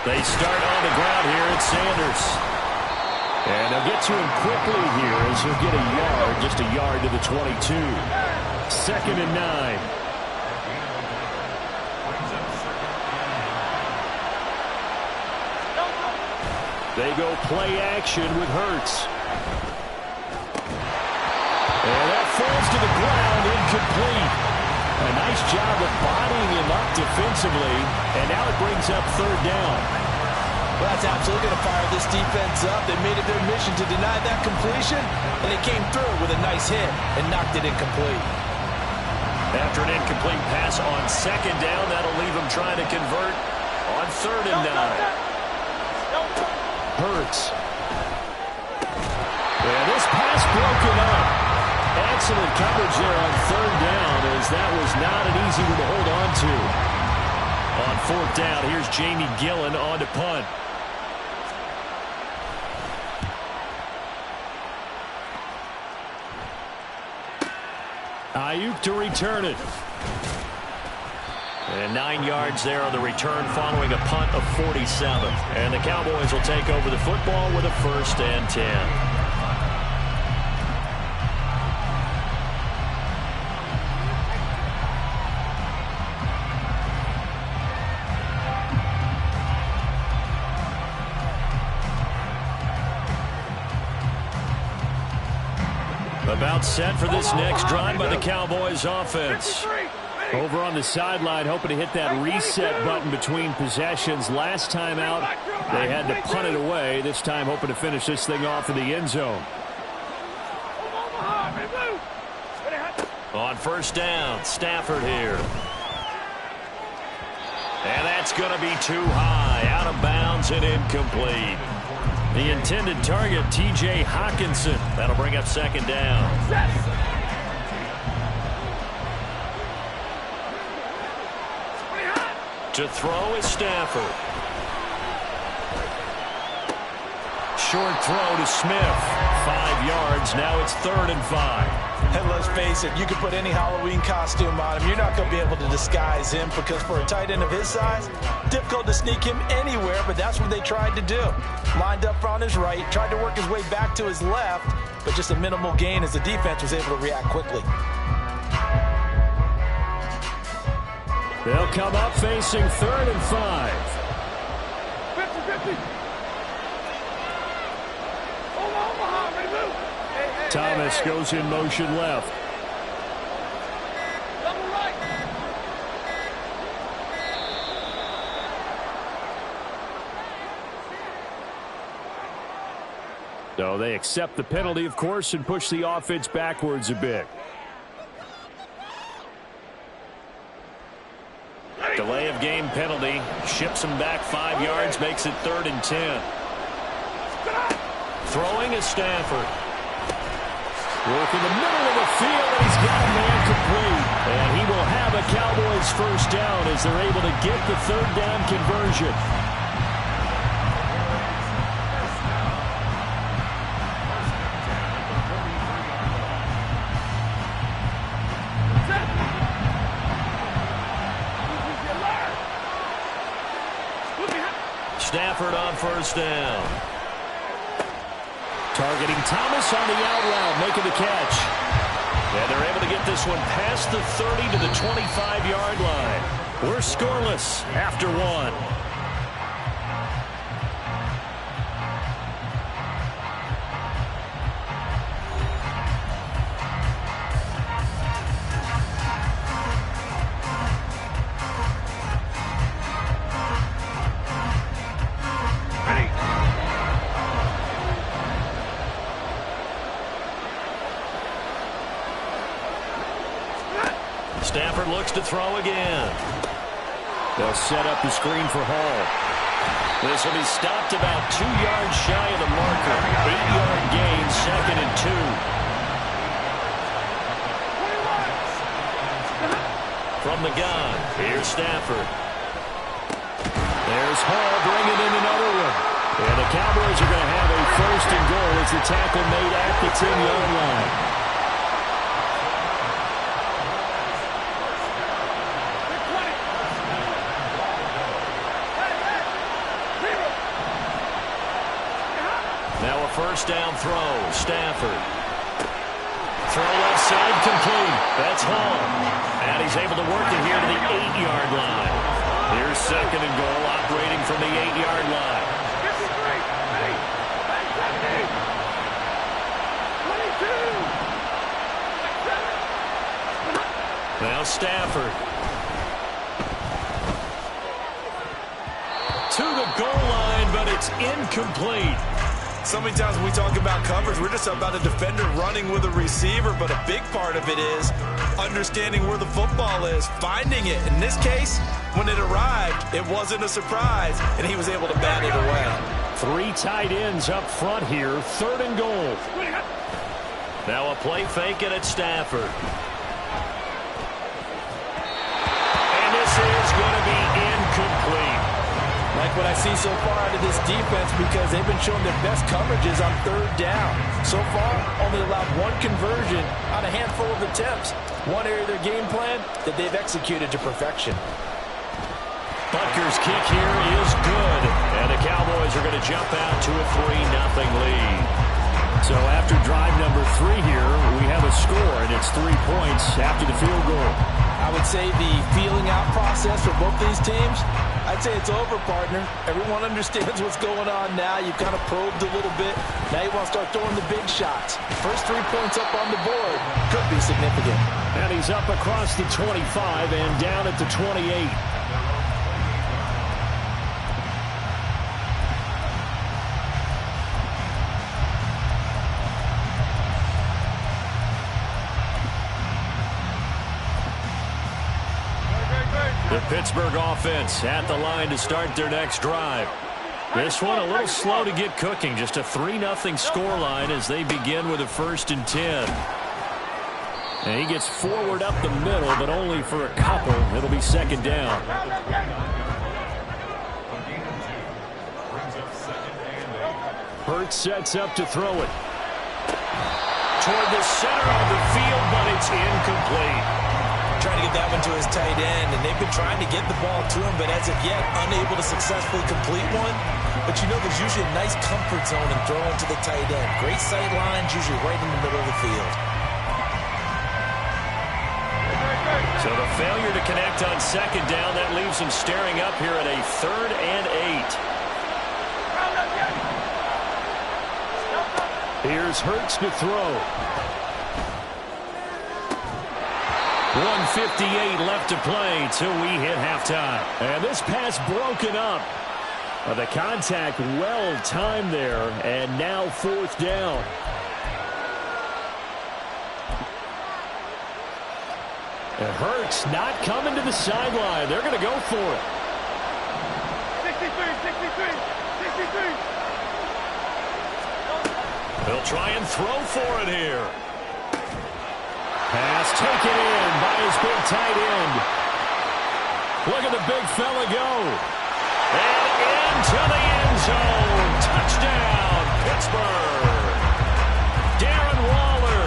They start on the ground here at Sanders. And they'll get to him quickly here as he'll get a yard, just a yard to the 22. 2nd and 9. They go play action with Hurts. And that falls to the ground, incomplete. A nice job of bodying him up defensively, and now it brings up 3rd down. Well, that's absolutely going to fire this defense up. They made it their mission to deny that completion, and they came through with a nice hit and knocked it incomplete. After an incomplete pass on 2nd down, that'll leave them trying to convert on 3rd and 9. Hurts. And this pass broken up. Excellent coverage there on 3rd down, as that was not an easy one to hold on to. On 4th down, here's Jamie Gillen on to punt. Ayuk to return it. And 9 yards there on the return following a punt of 47. And the Cowboys will take over the football with a 1st and 10. About set for this next drive by the Cowboys offense. Over on the sideline, hoping to hit that reset button between possessions. Last time out, they had to punt it away. This time, hoping to finish this thing off in the end zone. On 1st down, Stafford here. And that's going to be too high. Out of bounds and incomplete. The intended target, T.J. Hockenson. That'll bring up 2nd down. To throw is Stafford. Short throw to Smith. 5 yards. Now it's 3rd and 5. And let's face it, you can put any Halloween costume on him. You're not going to be able to disguise him because for a tight end of his size, difficult to sneak him anywhere, but that's what they tried to do. Lined up on his right, tried to work his way back to his left, but just a minimal gain as the defense was able to react quickly. They'll come up facing 3rd and 5. 50-50. Thomas goes in motion left. Double right. So they accept the penalty, of course, and push the offense backwards a bit. Delay of game penalty. Ships him back 5 yards, makes it 3rd and 10. Throwing is Stafford. Work in the middle of the field, and he's got a man complete. And he will have a Cowboys first down as they're able to get the 3rd down conversion. Stafford on first down. Targeting Thomas on the out route, making the catch. And they're able to get this one past the 30 to the 25-yard line. We're scoreless after 1. Stafford looks to throw again. They'll set up the screen for Hall. This will be stopped about 2 yards shy of the marker. 8-yard gain, 2nd and 2. From the gun, here's Stafford. There's Hall bringing in another one. And the Cowboys are going to have a 1st and goal as the tackle made at the 10-yard line. First down throw, Stafford. Throw left side complete. That's Hall. And he's able to work it here to the 8-yard line. Here's 2nd and goal, operating from the 8-yard line. 22. Now Stafford. To the goal line, but it's incomplete. So many times when we talk about coverage, we're just about a defender running with a receiver, but a big part of it is understanding where the football is, finding it. In this case, when it arrived, it wasn't a surprise, and he was able to bat it away. 3 tight ends up front here, 3rd and goal. Now a play fake it at Stafford. And this is going to be incomplete. Like what I see so far out of this defense, because they've been showing their best coverages on 3rd down. So far, only allowed 1 conversion on a handful of attempts. One area of their game plan that they've executed to perfection. Butker's kick here is good. And the Cowboys are going to jump out to a 3-0 lead. So after drive number 3 here, we have a score, and it's 3 points after the field goal. I would say the feeling out process for both these teams, I'd say it's over, partner. Everyone understands what's going on now. You've kind of probed a little bit. Now you want to start throwing the big shots. First 3 points up on the board could be significant. And he's up across the 25 and down at the 28. The Pittsburgh offense at the line to start their next drive. This one a little slow to get cooking. Just a 3-0 scoreline as they begin with a 1st and 10. And he gets forward up the middle, but only for a couple. It'll be 2nd down. Hurts sets up to throw it. Toward the center of the field, but it's incomplete. Trying to get that one to his tight end, and they've been trying to get the ball to him, but as of yet, unable to successfully complete one. but you know there's usually a nice comfort zone in throwing to the tight end. Great sight lines, usually right in the middle of the field. So the failure to connect on second down, that leaves him staring up here at a 3rd and 8. Here's Hurts to throw. 1:58 left to play till we hit halftime. And this pass broken up. The contact well timed there, and now 4th down. And Hurts not coming to the sideline. They're going to go for it. 63. They'll try and throw for it here. Pass taken in by his big tight end. Look at the big fella go. And into the end zone. Touchdown, Pittsburgh. Darren Waller,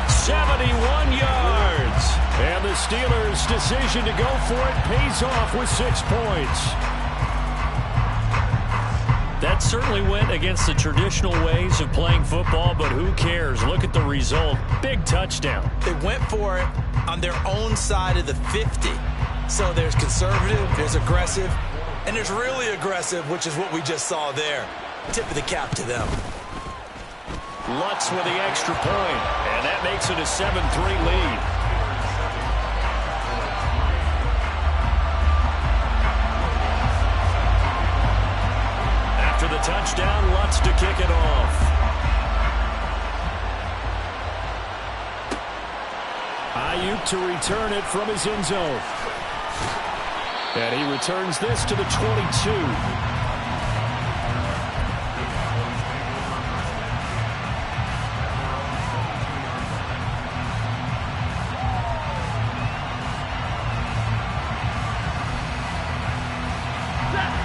71 yards. And the Steelers' decision to go for it pays off with 6 points. That certainly went against the traditional ways of playing football, but who cares? Look at the result. Big touchdown. They went for it on their own side of the 50. So there's conservative, there's aggressive, and there's really aggressive, which is what we just saw there. Tip of the cap to them. Lutz with the extra point, and that makes it a 7-3 lead. After the touchdown, Lutz to kick it off. Ayuk to return it from his end zone. And he returns this to the 22.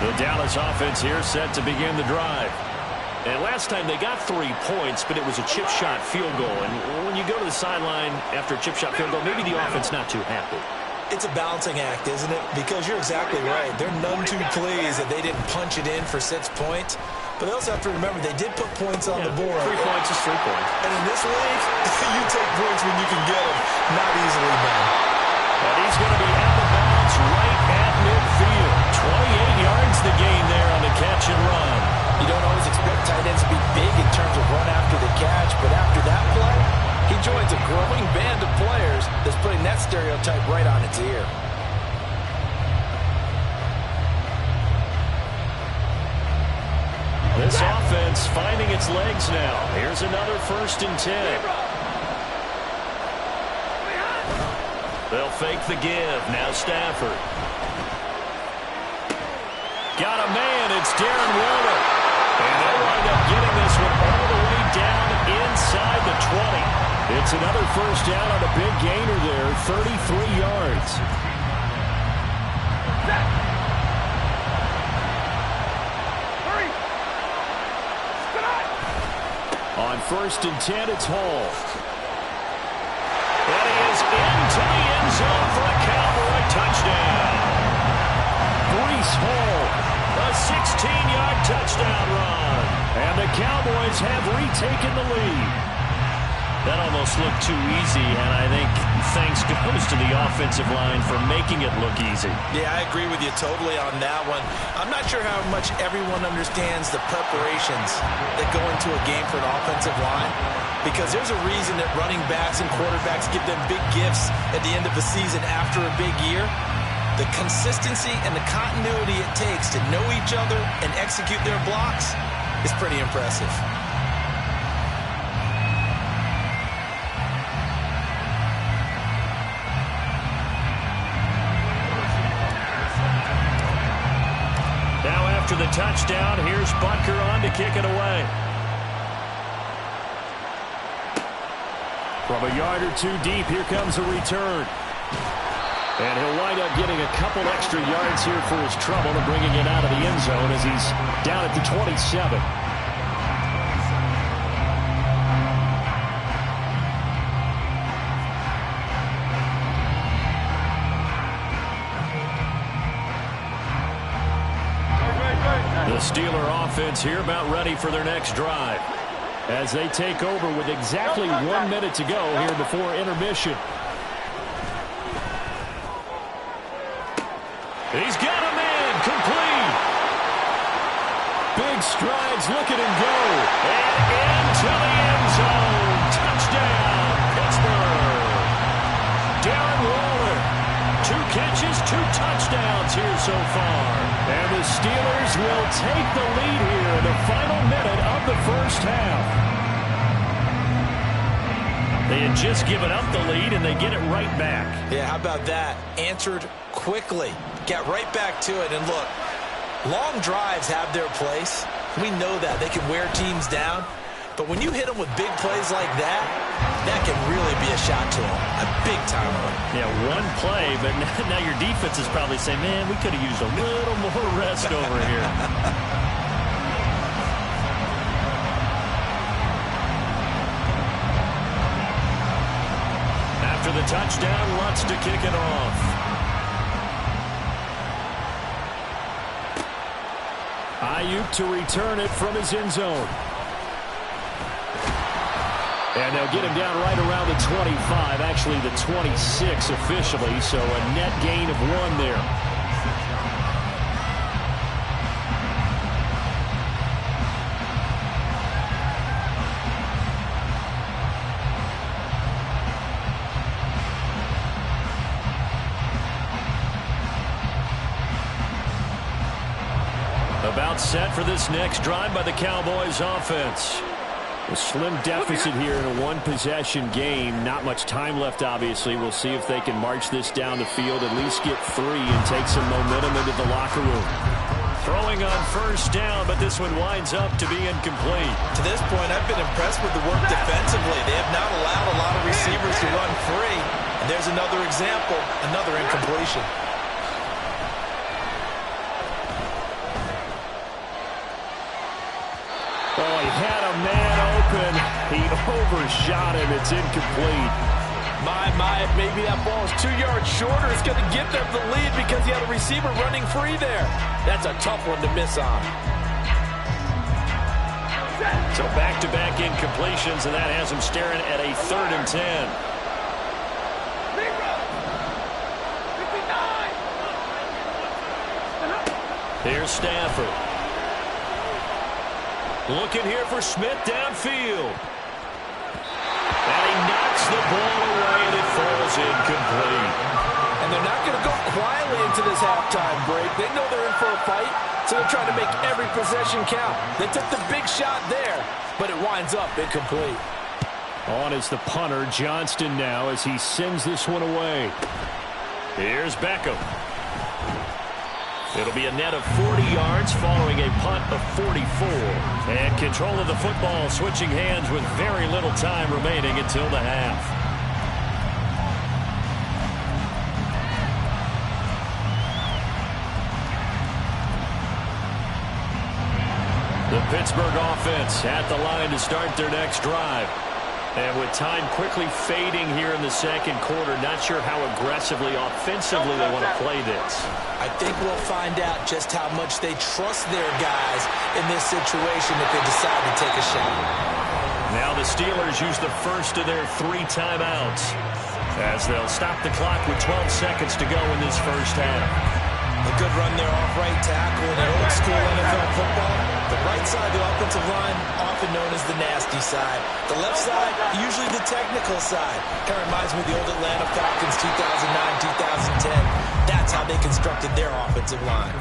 The Dallas offense here set to begin the drive. And last time they got 3 points, but it was a chip shot field goal. And when you go to the sideline after a chip shot field goal, maybe the offense not too happy. It's a balancing act, isn't it? Because you're exactly right. They're none too pleased that they didn't punch it in for 6 points. But they also have to remember they did put points on the board. 3 points is 3 points. And in this league, you take points when you can get them. Not easily done. And he's going to be out of bounds right at midfield. 28 yards the gain there on the catch and run. You don't always expect tight ends to be big in terms of run after the catch, but after that play, he joins a growing band of players that's putting that stereotype right on its ear. This offense finding its legs now. Here's another 1st and 10. They'll fake the give. Now Stafford. Got a man. It's Darren Waller. And they'll wind up getting this one all the way down inside the 20. It's another 1st down on a big gainer there. 33 yards. On 1st and 10, it's Hall. And he is into the end zone for a Cowboy touchdown. Breece Hall, a 16-yard touchdown run. And the Cowboys have retaken the lead. That almost looked too easy, and I think thanks goes to the offensive line for making it look easy. Yeah, I agree with you totally on that one. I'm not sure how much everyone understands the preparations that go into a game for an offensive line, because there's a reason that running backs and quarterbacks give them big gifts at the end of the season after a big year. The consistency and the continuity it takes to know each other and execute their blocks is pretty impressive. After the touchdown, here's Butker on to kick it away. From a yard or 2 deep, here comes a return. And he'll wind up getting a couple extra yards here for his trouble and bringing it out of the end zone as he's down at the 27. The The Steeler offense here about ready for their next drive as they take over with exactly 1 minute to go here before intermission. He's got a man complete. Big strides, look at him go. And into the end zone. Touchdown, Pittsburgh. Darren Waller, 2 catches, 2 touchdowns here so far. And the Steelers will take the lead here in the final minute of the first half. They had just given up the lead, and they get it right back. Yeah, how about that? Answered quickly. Got right back to it. And look, long drives have their place. We know that. They can wear teams down. But when you hit them with big plays like that, that can really be a shot to them. A big-time one. Yeah, one play, but now your defense is probably saying, man, we could have used a little more rest over here. After the touchdown, Lutz to kick it off. Ayuk to return it from his end zone. And they'll get him down right around the 25, actually the 26 officially, so a net gain of 1 there. About set for this next drive by the Cowboys offense. A slim deficit here in a 1-possession game. Not much time left, obviously. We'll see if they can march this down the field, at least get 3 and take some momentum into the locker room. Throwing on first down, but this one winds up to be incomplete. To this point, I've been impressed with the work defensively. They have not allowed a lot of receivers to run free. And there's another example, another incompletion. Oh, he had a man open. He overshot him. It's incomplete. Maybe that ball is 2 yards shorter. It's going to give them the lead because he had a receiver running free there. That's a tough one to miss on. So back-to-back incompletions, and that has him staring at a 3rd and 10. Here's Stafford. Looking here for Smith downfield. And he knocks the ball away, and it falls incomplete. And they're not going to go quietly into this halftime break. They know they're in for a fight, so they're trying to make every possession count. They took the big shot there, but it winds up incomplete. On is the punter, Johnston now, as he sends this one away. Here's Beckham. It'll be a net of 40 yards following a punt of 44. And control of the football switching hands with very little time remaining until the half. The Pittsburgh offense at the line to start their next drive. And with time quickly fading here in the second quarter, not sure how aggressively, offensively they want to play this. I think we'll find out just how much they trust their guys in this situation if they decide to take a shot. Now the Steelers use the first of their 3 timeouts as they'll stop the clock with 12 seconds to go in this first half. A good run there off right tackle in old school NFL football. The right side of the offensive line, often known as the nasty side. The left side, usually the technical side. Kind of reminds me of the old Atlanta Falcons 2009, 2010. That's how they constructed their offensive line.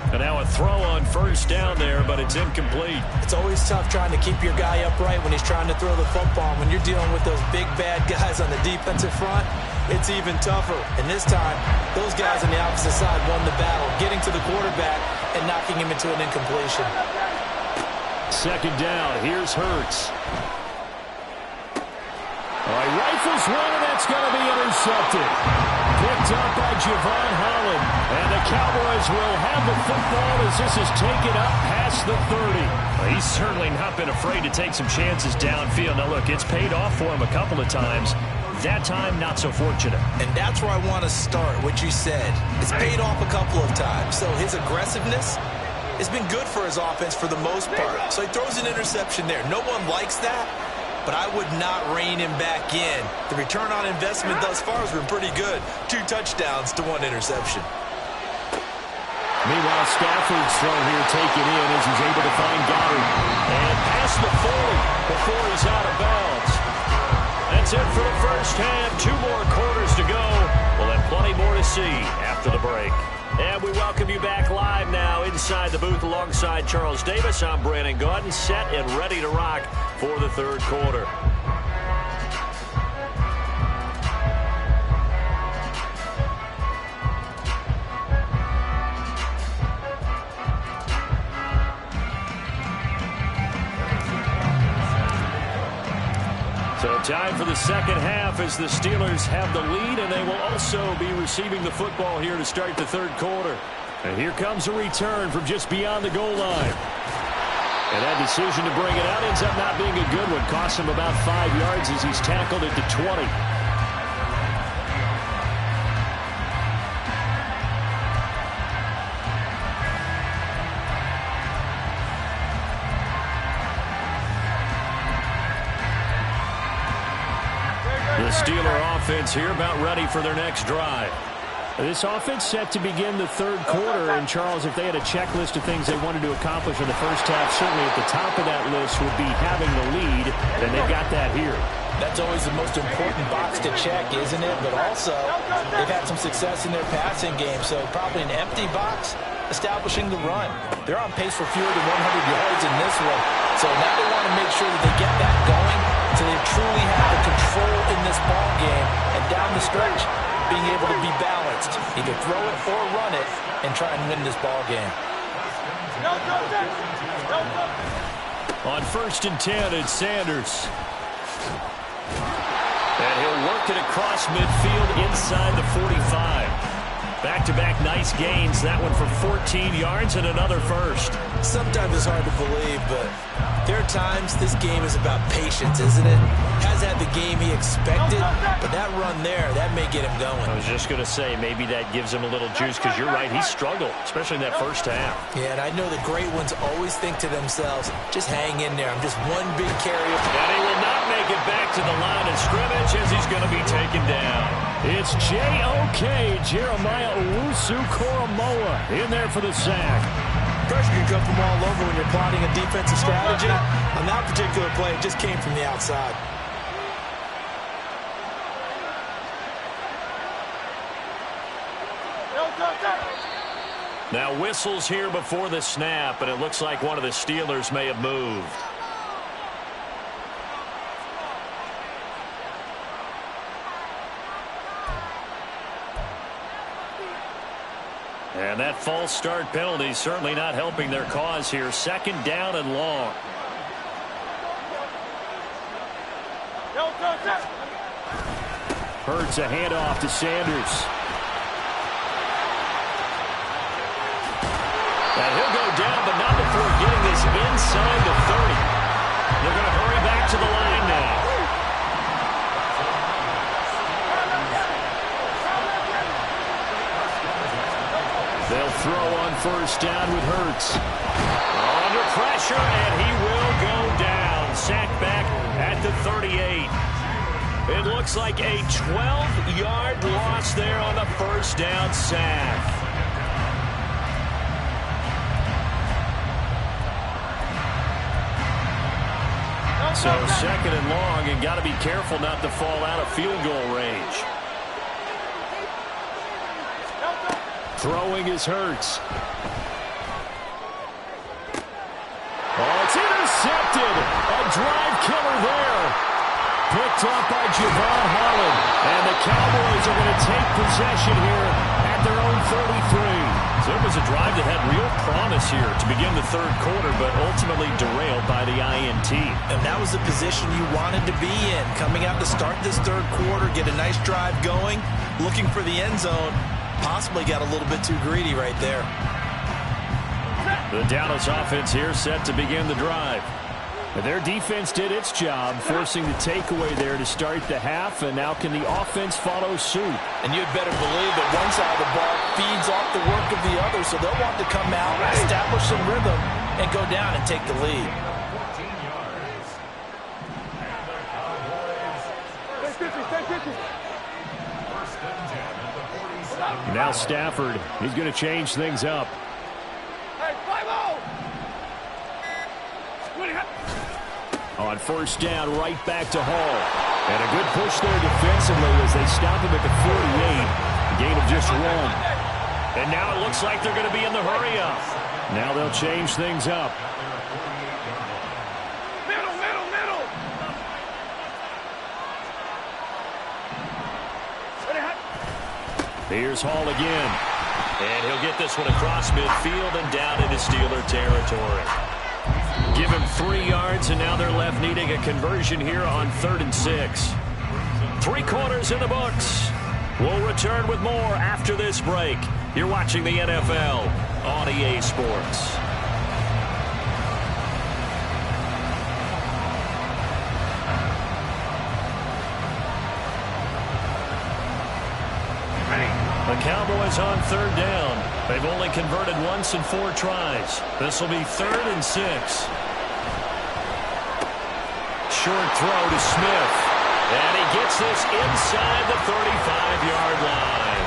And now a throw on first down there, but it's incomplete. It's always tough trying to keep your guy upright when he's trying to throw the football. When you're dealing with those big, bad guys on the defensive front, it's even tougher. And this time, those guys on the opposite side won the battle, getting to the quarterback and knocking him into an incompletion. Second down, here's Hurts. All right, rifles one, and that's going to be intercepted. Picked up by Javon Holland. And the Cowboys will have the football as this is taken up past the 30. Well, he's certainly not been afraid to take some chances downfield. Now, look, it's paid off for him a couple of times. That time, not so fortunate. And that's where I want to start, what you said. It's paid off a couple of times. So his aggressiveness, has been good for his offense for the most part. So he throws an interception there. No one likes that, but I would not rein him back in. The return on investment thus far has been pretty good. 2 touchdowns to 1 interception. Meanwhile, Stafford's throw here taken in as he's able to find Goddard. And past the 40 before he's out of bounds. That's it for the first half. 2 more quarters to go. We'll have plenty more to see after the break. And we welcome you back live now inside the booth alongside Charles Davis. I'm Brandon Gaudin, set and ready to rock for the third quarter. So time for the second half as the Steelers have the lead, and they will also be receiving the football here to start the third quarter. And here comes a return from just beyond the goal line. And that decision to bring it out ends up not being a good one. Costs him about 5 yards as he's tackled at the 20. The Steeler offense here about ready for their next drive. This offense set to begin the third quarter. And, Charles, if they had a checklist of things they wanted to accomplish in the first half, certainly at the top of that list would be having the lead, and they've got that here. That's always the most important box to check, isn't it? But also, they've had some success in their passing game, so probably an empty box establishing the run. They're on pace for fewer than 100 yards in this one. So now they want to make sure that they get that going so they truly have the control in this ball game, and down the stretch, being able to be balanced. Either throw it or run it and try and win this ball game. On 1st and 10, it's Sanders. And he'll work it across midfield inside the 45. Back-to-back nice gains. That one for 14 yards and another first. Sometimes it's hard to believe, but there are times this game is about patience, isn't it? Has had the game he expected, but that run there, that may get him going. I was just going to say, maybe that gives him a little juice, because you're right, he struggled, especially in that first half. Yeah, and I know the great ones always think to themselves, just hang in there. I'm just one big carry. And he will not make it back to the line of scrimmage as he's going to be taken down. It's J.O.K. Jeremiah Owusu-Koramoah in there for the sack. Pressure can come from all over when you're plotting a defensive strategy. On that particular play, it just came from the outside. Now whistles here before the snap, and it looks like one of the Steelers may have moved. And that false start penalty certainly not helping their cause here. 2nd down and long. Hurts a handoff to Sanders. And he'll go down, but not before getting this inside the 30. They're going to hurry back to the line now. They'll throw on 1st down with Hurts. Under pressure, and he will go down. Sacked back at the 38. It looks like a 12-yard loss there on the 1st down sack. So 2nd and long, and got to be careful not to fall out of field goal range. Throwing is Hurts. Oh, it's intercepted. A drive killer there. Picked up by Javon Holland. And the Cowboys are going to take possession here at their own 33. So it was a drive that had real promise here to begin the third quarter, but ultimately derailed by the INT. And that was the position you wanted to be in. Coming out to start this third quarter, get a nice drive going, looking for the end zone. Possibly got a little bit too greedy right there. The Dallas offense here set to begin the drive. Their defense did its job, forcing the takeaway there to start the half, and now can the offense follow suit? And you'd better believe that one side of the ball feeds off the work of the other, so they'll want to come out, establish some rhythm, and go down and take the lead. Now Stafford, he's going to change things up. On first down, right back to Hall. And a good push there defensively as they stop him at the 48. Gain of just one. And now it looks like they're going to be in the hurry-up. Now they'll change things up. Middle. Here's Hall again. And he'll get this one across midfield and down into Steeler territory. Give him 3 yards, and now they're left needing a conversion here on 3rd and 6. 3 quarters in the books. We'll return with more after this break. You're watching the NFL on EA Sports. The Cowboys on 3rd down. They've only converted once in 4 tries. This will be 3rd and 6. Short throw to Smith. And he gets this inside the 35-yard line.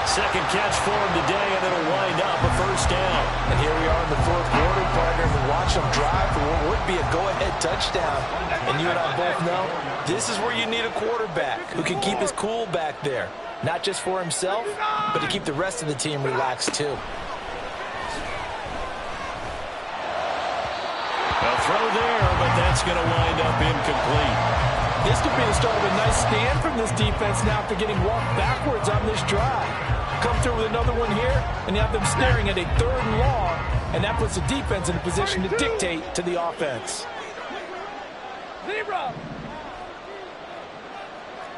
Second catch for him today, and it'll wind up a first down. And here we are in the 4th quarter, partner, and watch them drive for what would be a go-ahead touchdown. And you and I both know this is where you need a quarterback who can keep his cool back there. Not just for himself, but to keep the rest of the team relaxed, too. A throw there, but that's going to wind up incomplete. This could be the start of a nice stand from this defense now after getting walked backwards on this drive. Come through with another one here, and you have them staring at a 3rd and long, and that puts the defense in a position to dictate to the offense. Zebra!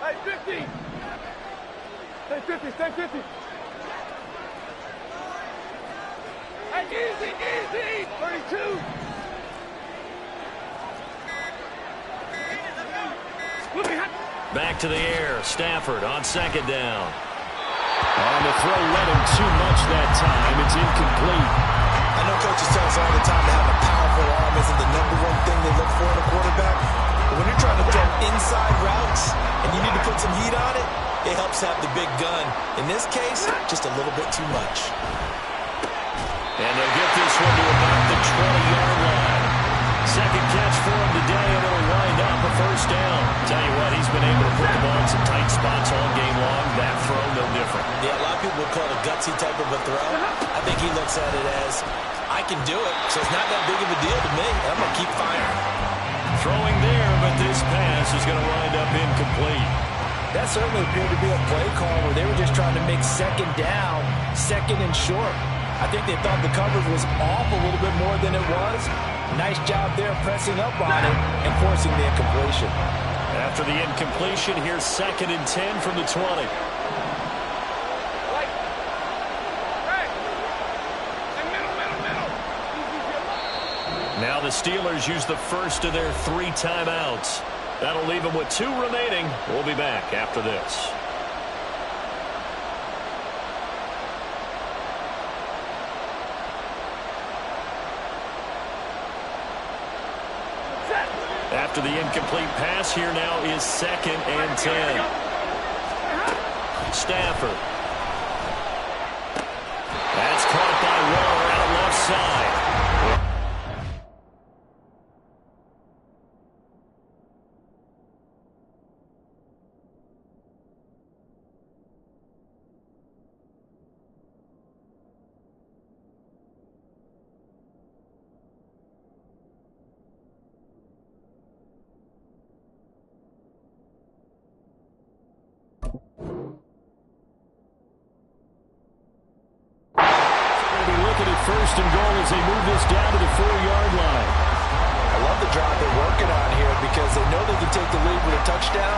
Hey, 50! Stay 50, stay 50! Hey, easy! 32! Back to the air. Stafford on 2nd down. On the throw, led him too much that time. It's incomplete. I know coaches tell us all the time to have a powerful arm isn't the #1 thing they look for in a quarterback. But when you're trying to throw inside routes and you need to put some heat on it, it helps have the big gun. In this case, just a little bit too much. And they'll get this one to about the 20-yard line. Second catch for him today, and it'll wind up a first down. Tell you what, he's been able to put the ball in some tight spots all game long. That throw, no different. Yeah, a lot of people would call it a gutsy type of a throw. I think he looks at it as, I can do it, so it's not that big of a deal to me. I'm going to keep firing. Throwing there, but this pass is going to wind up incomplete. That certainly appeared to be a play call where they were just trying to make 2nd down, 2nd and short. I think they thought the coverage was off a little bit more than it was. Nice job there pressing up on it and forcing the incompletion. After the incompletion, here's 2nd and 10 from the 20. Now the Steelers use the first of their 3 timeouts. That'll leave them with 2 remaining. We'll be back after this. After the incomplete pass, here now is 2nd and 10. Stafford. That's caught by Waller out left side. First and goal as they move this down to the 4-yard line. I love the drive they're working on here because they know they can take the lead with a touchdown.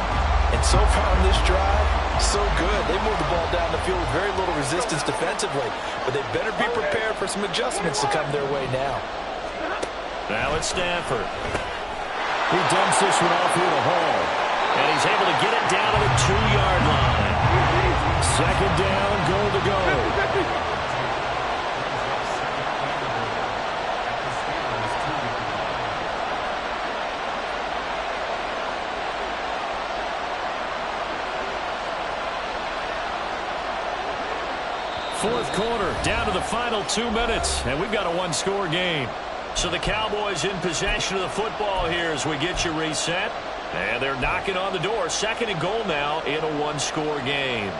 And so far on this drive, so good. They moved the ball down the field with very little resistance defensively. But they better be prepared for some adjustments to come their way now. Now it's Stafford. He dumps this one off here to Hall. And he's able to get it down to the 2-yard line. Second down, goal to go. Fourth quarter, down to the final 2 minutes, and we've got a one-score game. So the Cowboys in possession of the football here as we get you reset. And they're knocking on the door. Second and goal now in a one-score game.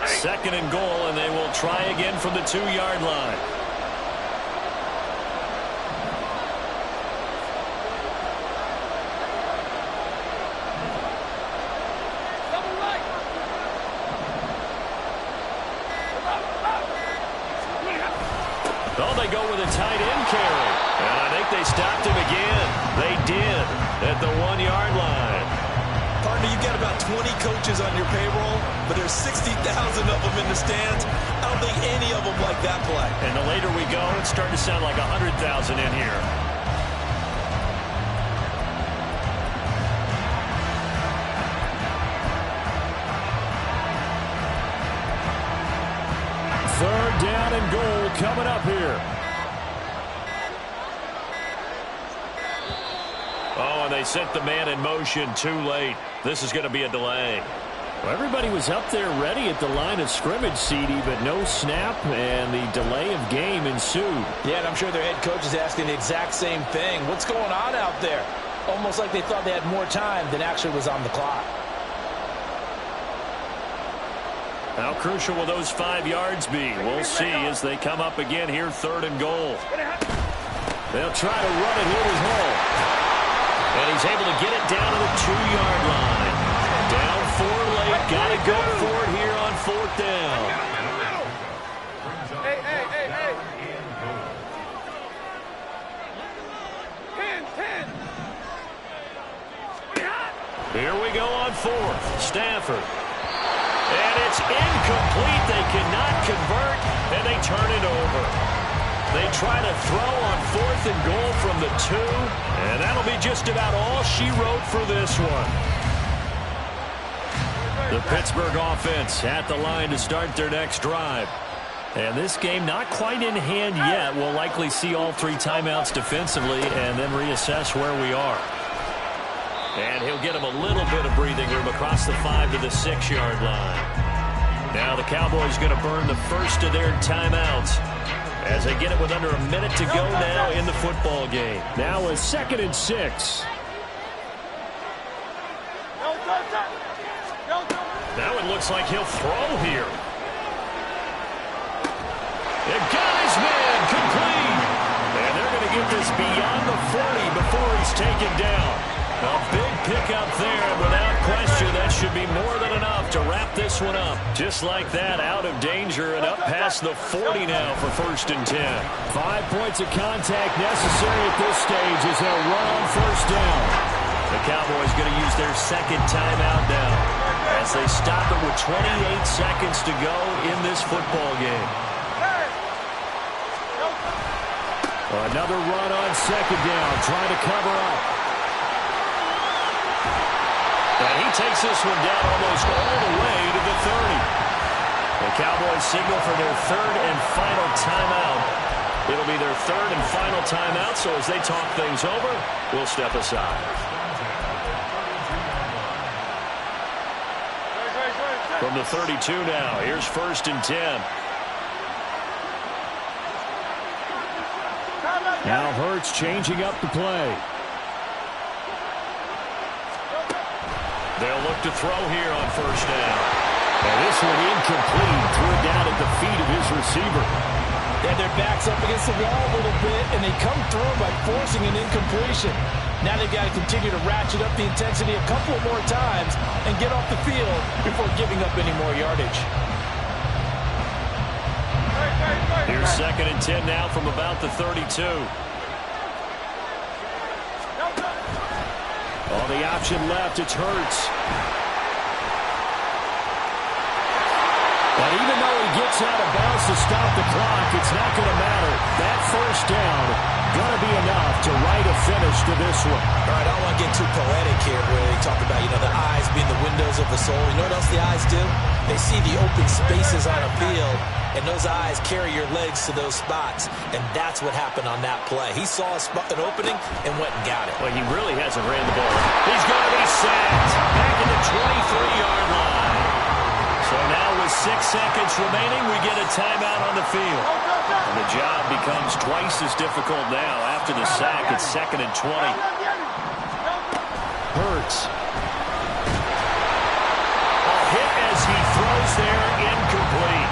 Second and goal, and they will try again from the 2-yard line. Oh, they go with a tight end carry. And I think they stopped him again. They did at the 1-yard line. Partner, you've got about 20 coaches on your payroll, but there's 60,000 of them in the stands. I don't think any of them like that play. And the later we go, it's starting to sound like 100,000 in here. Third down and goal coming up here. Oh, and they sent the man in motion too late. This is going to be a delay. Well, everybody was up there ready at the line of scrimmage, CD, but no snap, and the delay of game ensued. Yeah, and I'm sure their head coach is asking the exact same thing. What's going on out there? Almost like they thought they had more time than actually was on the clock. How crucial will those 5 yards be? We'll see as they come up again here, third and goal. They'll try to run it here with Hall. And he's able to get it down to the 2-yard line. Down 4 late. Got to go for it here on fourth down. Hey. Here we go on fourth. Stafford. And it's incomplete. They cannot convert, and they turn it over. They try to throw on fourth and goal from the 2, and that'll be just about all she wrote for this one. The Pittsburgh offense at the line to start their next drive. And this game not quite in hand yet. We'll likely see all 3 timeouts defensively and then reassess where we are. And he'll get him a little bit of breathing room across the 5 to the 6-yard line. Now the Cowboys going to burn the first of their timeouts as they get it with under a minute to go now in the football game. Now a 2nd and 6. Now it looks like he'll throw here. And got his man complete. And they're going to get this beyond the 40 before he's taken down. A big pickup there, and without question, that should be more than enough to wrap this one up. Just like that, out of danger and up past the 40 now for 1st and 10. 5 points of contact necessary at this stage as they'll run on 1st down. The Cowboys going to use their 2nd timeout now as they stop it with 28 seconds to go in this football game. Another run on 2nd down, trying to cover up. And he takes this one down almost all the way to the 30. The Cowboys signal for their 3rd and final timeout. It'll be their 3rd and final timeout, so as they talk things over, we'll step aside. From the 32 now, here's 1st and 10. Now Hurts changing up the play. They'll look to throw here on 1st down. And this one incomplete. Threw it down at the feet of his receiver. Yeah, their back's up against the wall a little bit, and they come through by forcing an incompletion. Now they've got to continue to ratchet up the intensity a couple more times and get off the field before giving up any more yardage. Here's 2nd and 10 now from about the 32. On the option left, it's Hurts. And even though he gets out of bounds to stop the clock, it's not going to matter. That first down going to be enough to write a finish to this one. All right, I don't want to get too poetic here where they talk about, the eyes being the windows of the soul. You know what else the eyes do? They see the open spaces on a field, and those eyes carry your legs to those spots, and that's what happened on that play. He saw an opening and went and got it. Well, he really hasn't ran the ball. He's going to be sacked back at the 23-yard line. So now with 6 seconds remaining, we get a timeout on the field. And the job becomes twice as difficult now. After the sack, it's 2nd and 20. Hurts. A hit as he throws there, incomplete.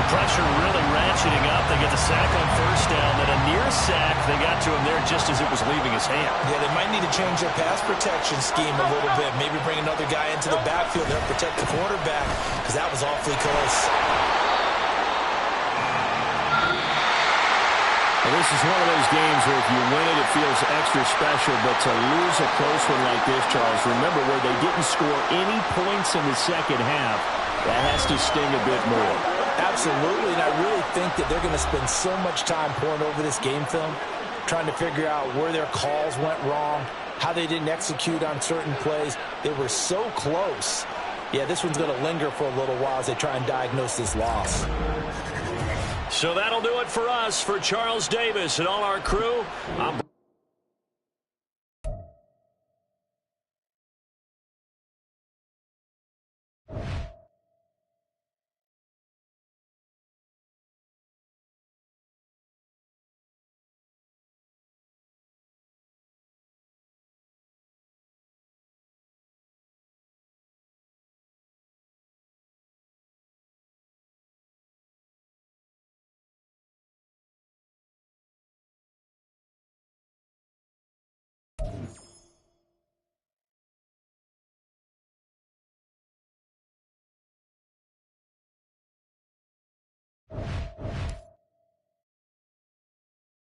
The pressure really ratcheting up. They get the sack on first down. Then a near sack. They got to him there just as it was leaving his hand. Yeah, they might need to change their pass protection scheme a little bit. Maybe bring another guy into the backfield to help protect the quarterback, because that was awfully close. Well, this is one of those games where if you win it, it feels extra special. But to lose a close one like this, Charles, remember where they didn't score any points in the second half, that has to sting a bit more. Absolutely, and I really think that they're going to spend so much time pouring over this game film, trying to figure out where their calls went wrong, how they didn't execute on certain plays. They were so close. Yeah, this one's going to linger for a little while as they try and diagnose this loss. So that'll do it for us. For Charles Davis and all our crew, I'm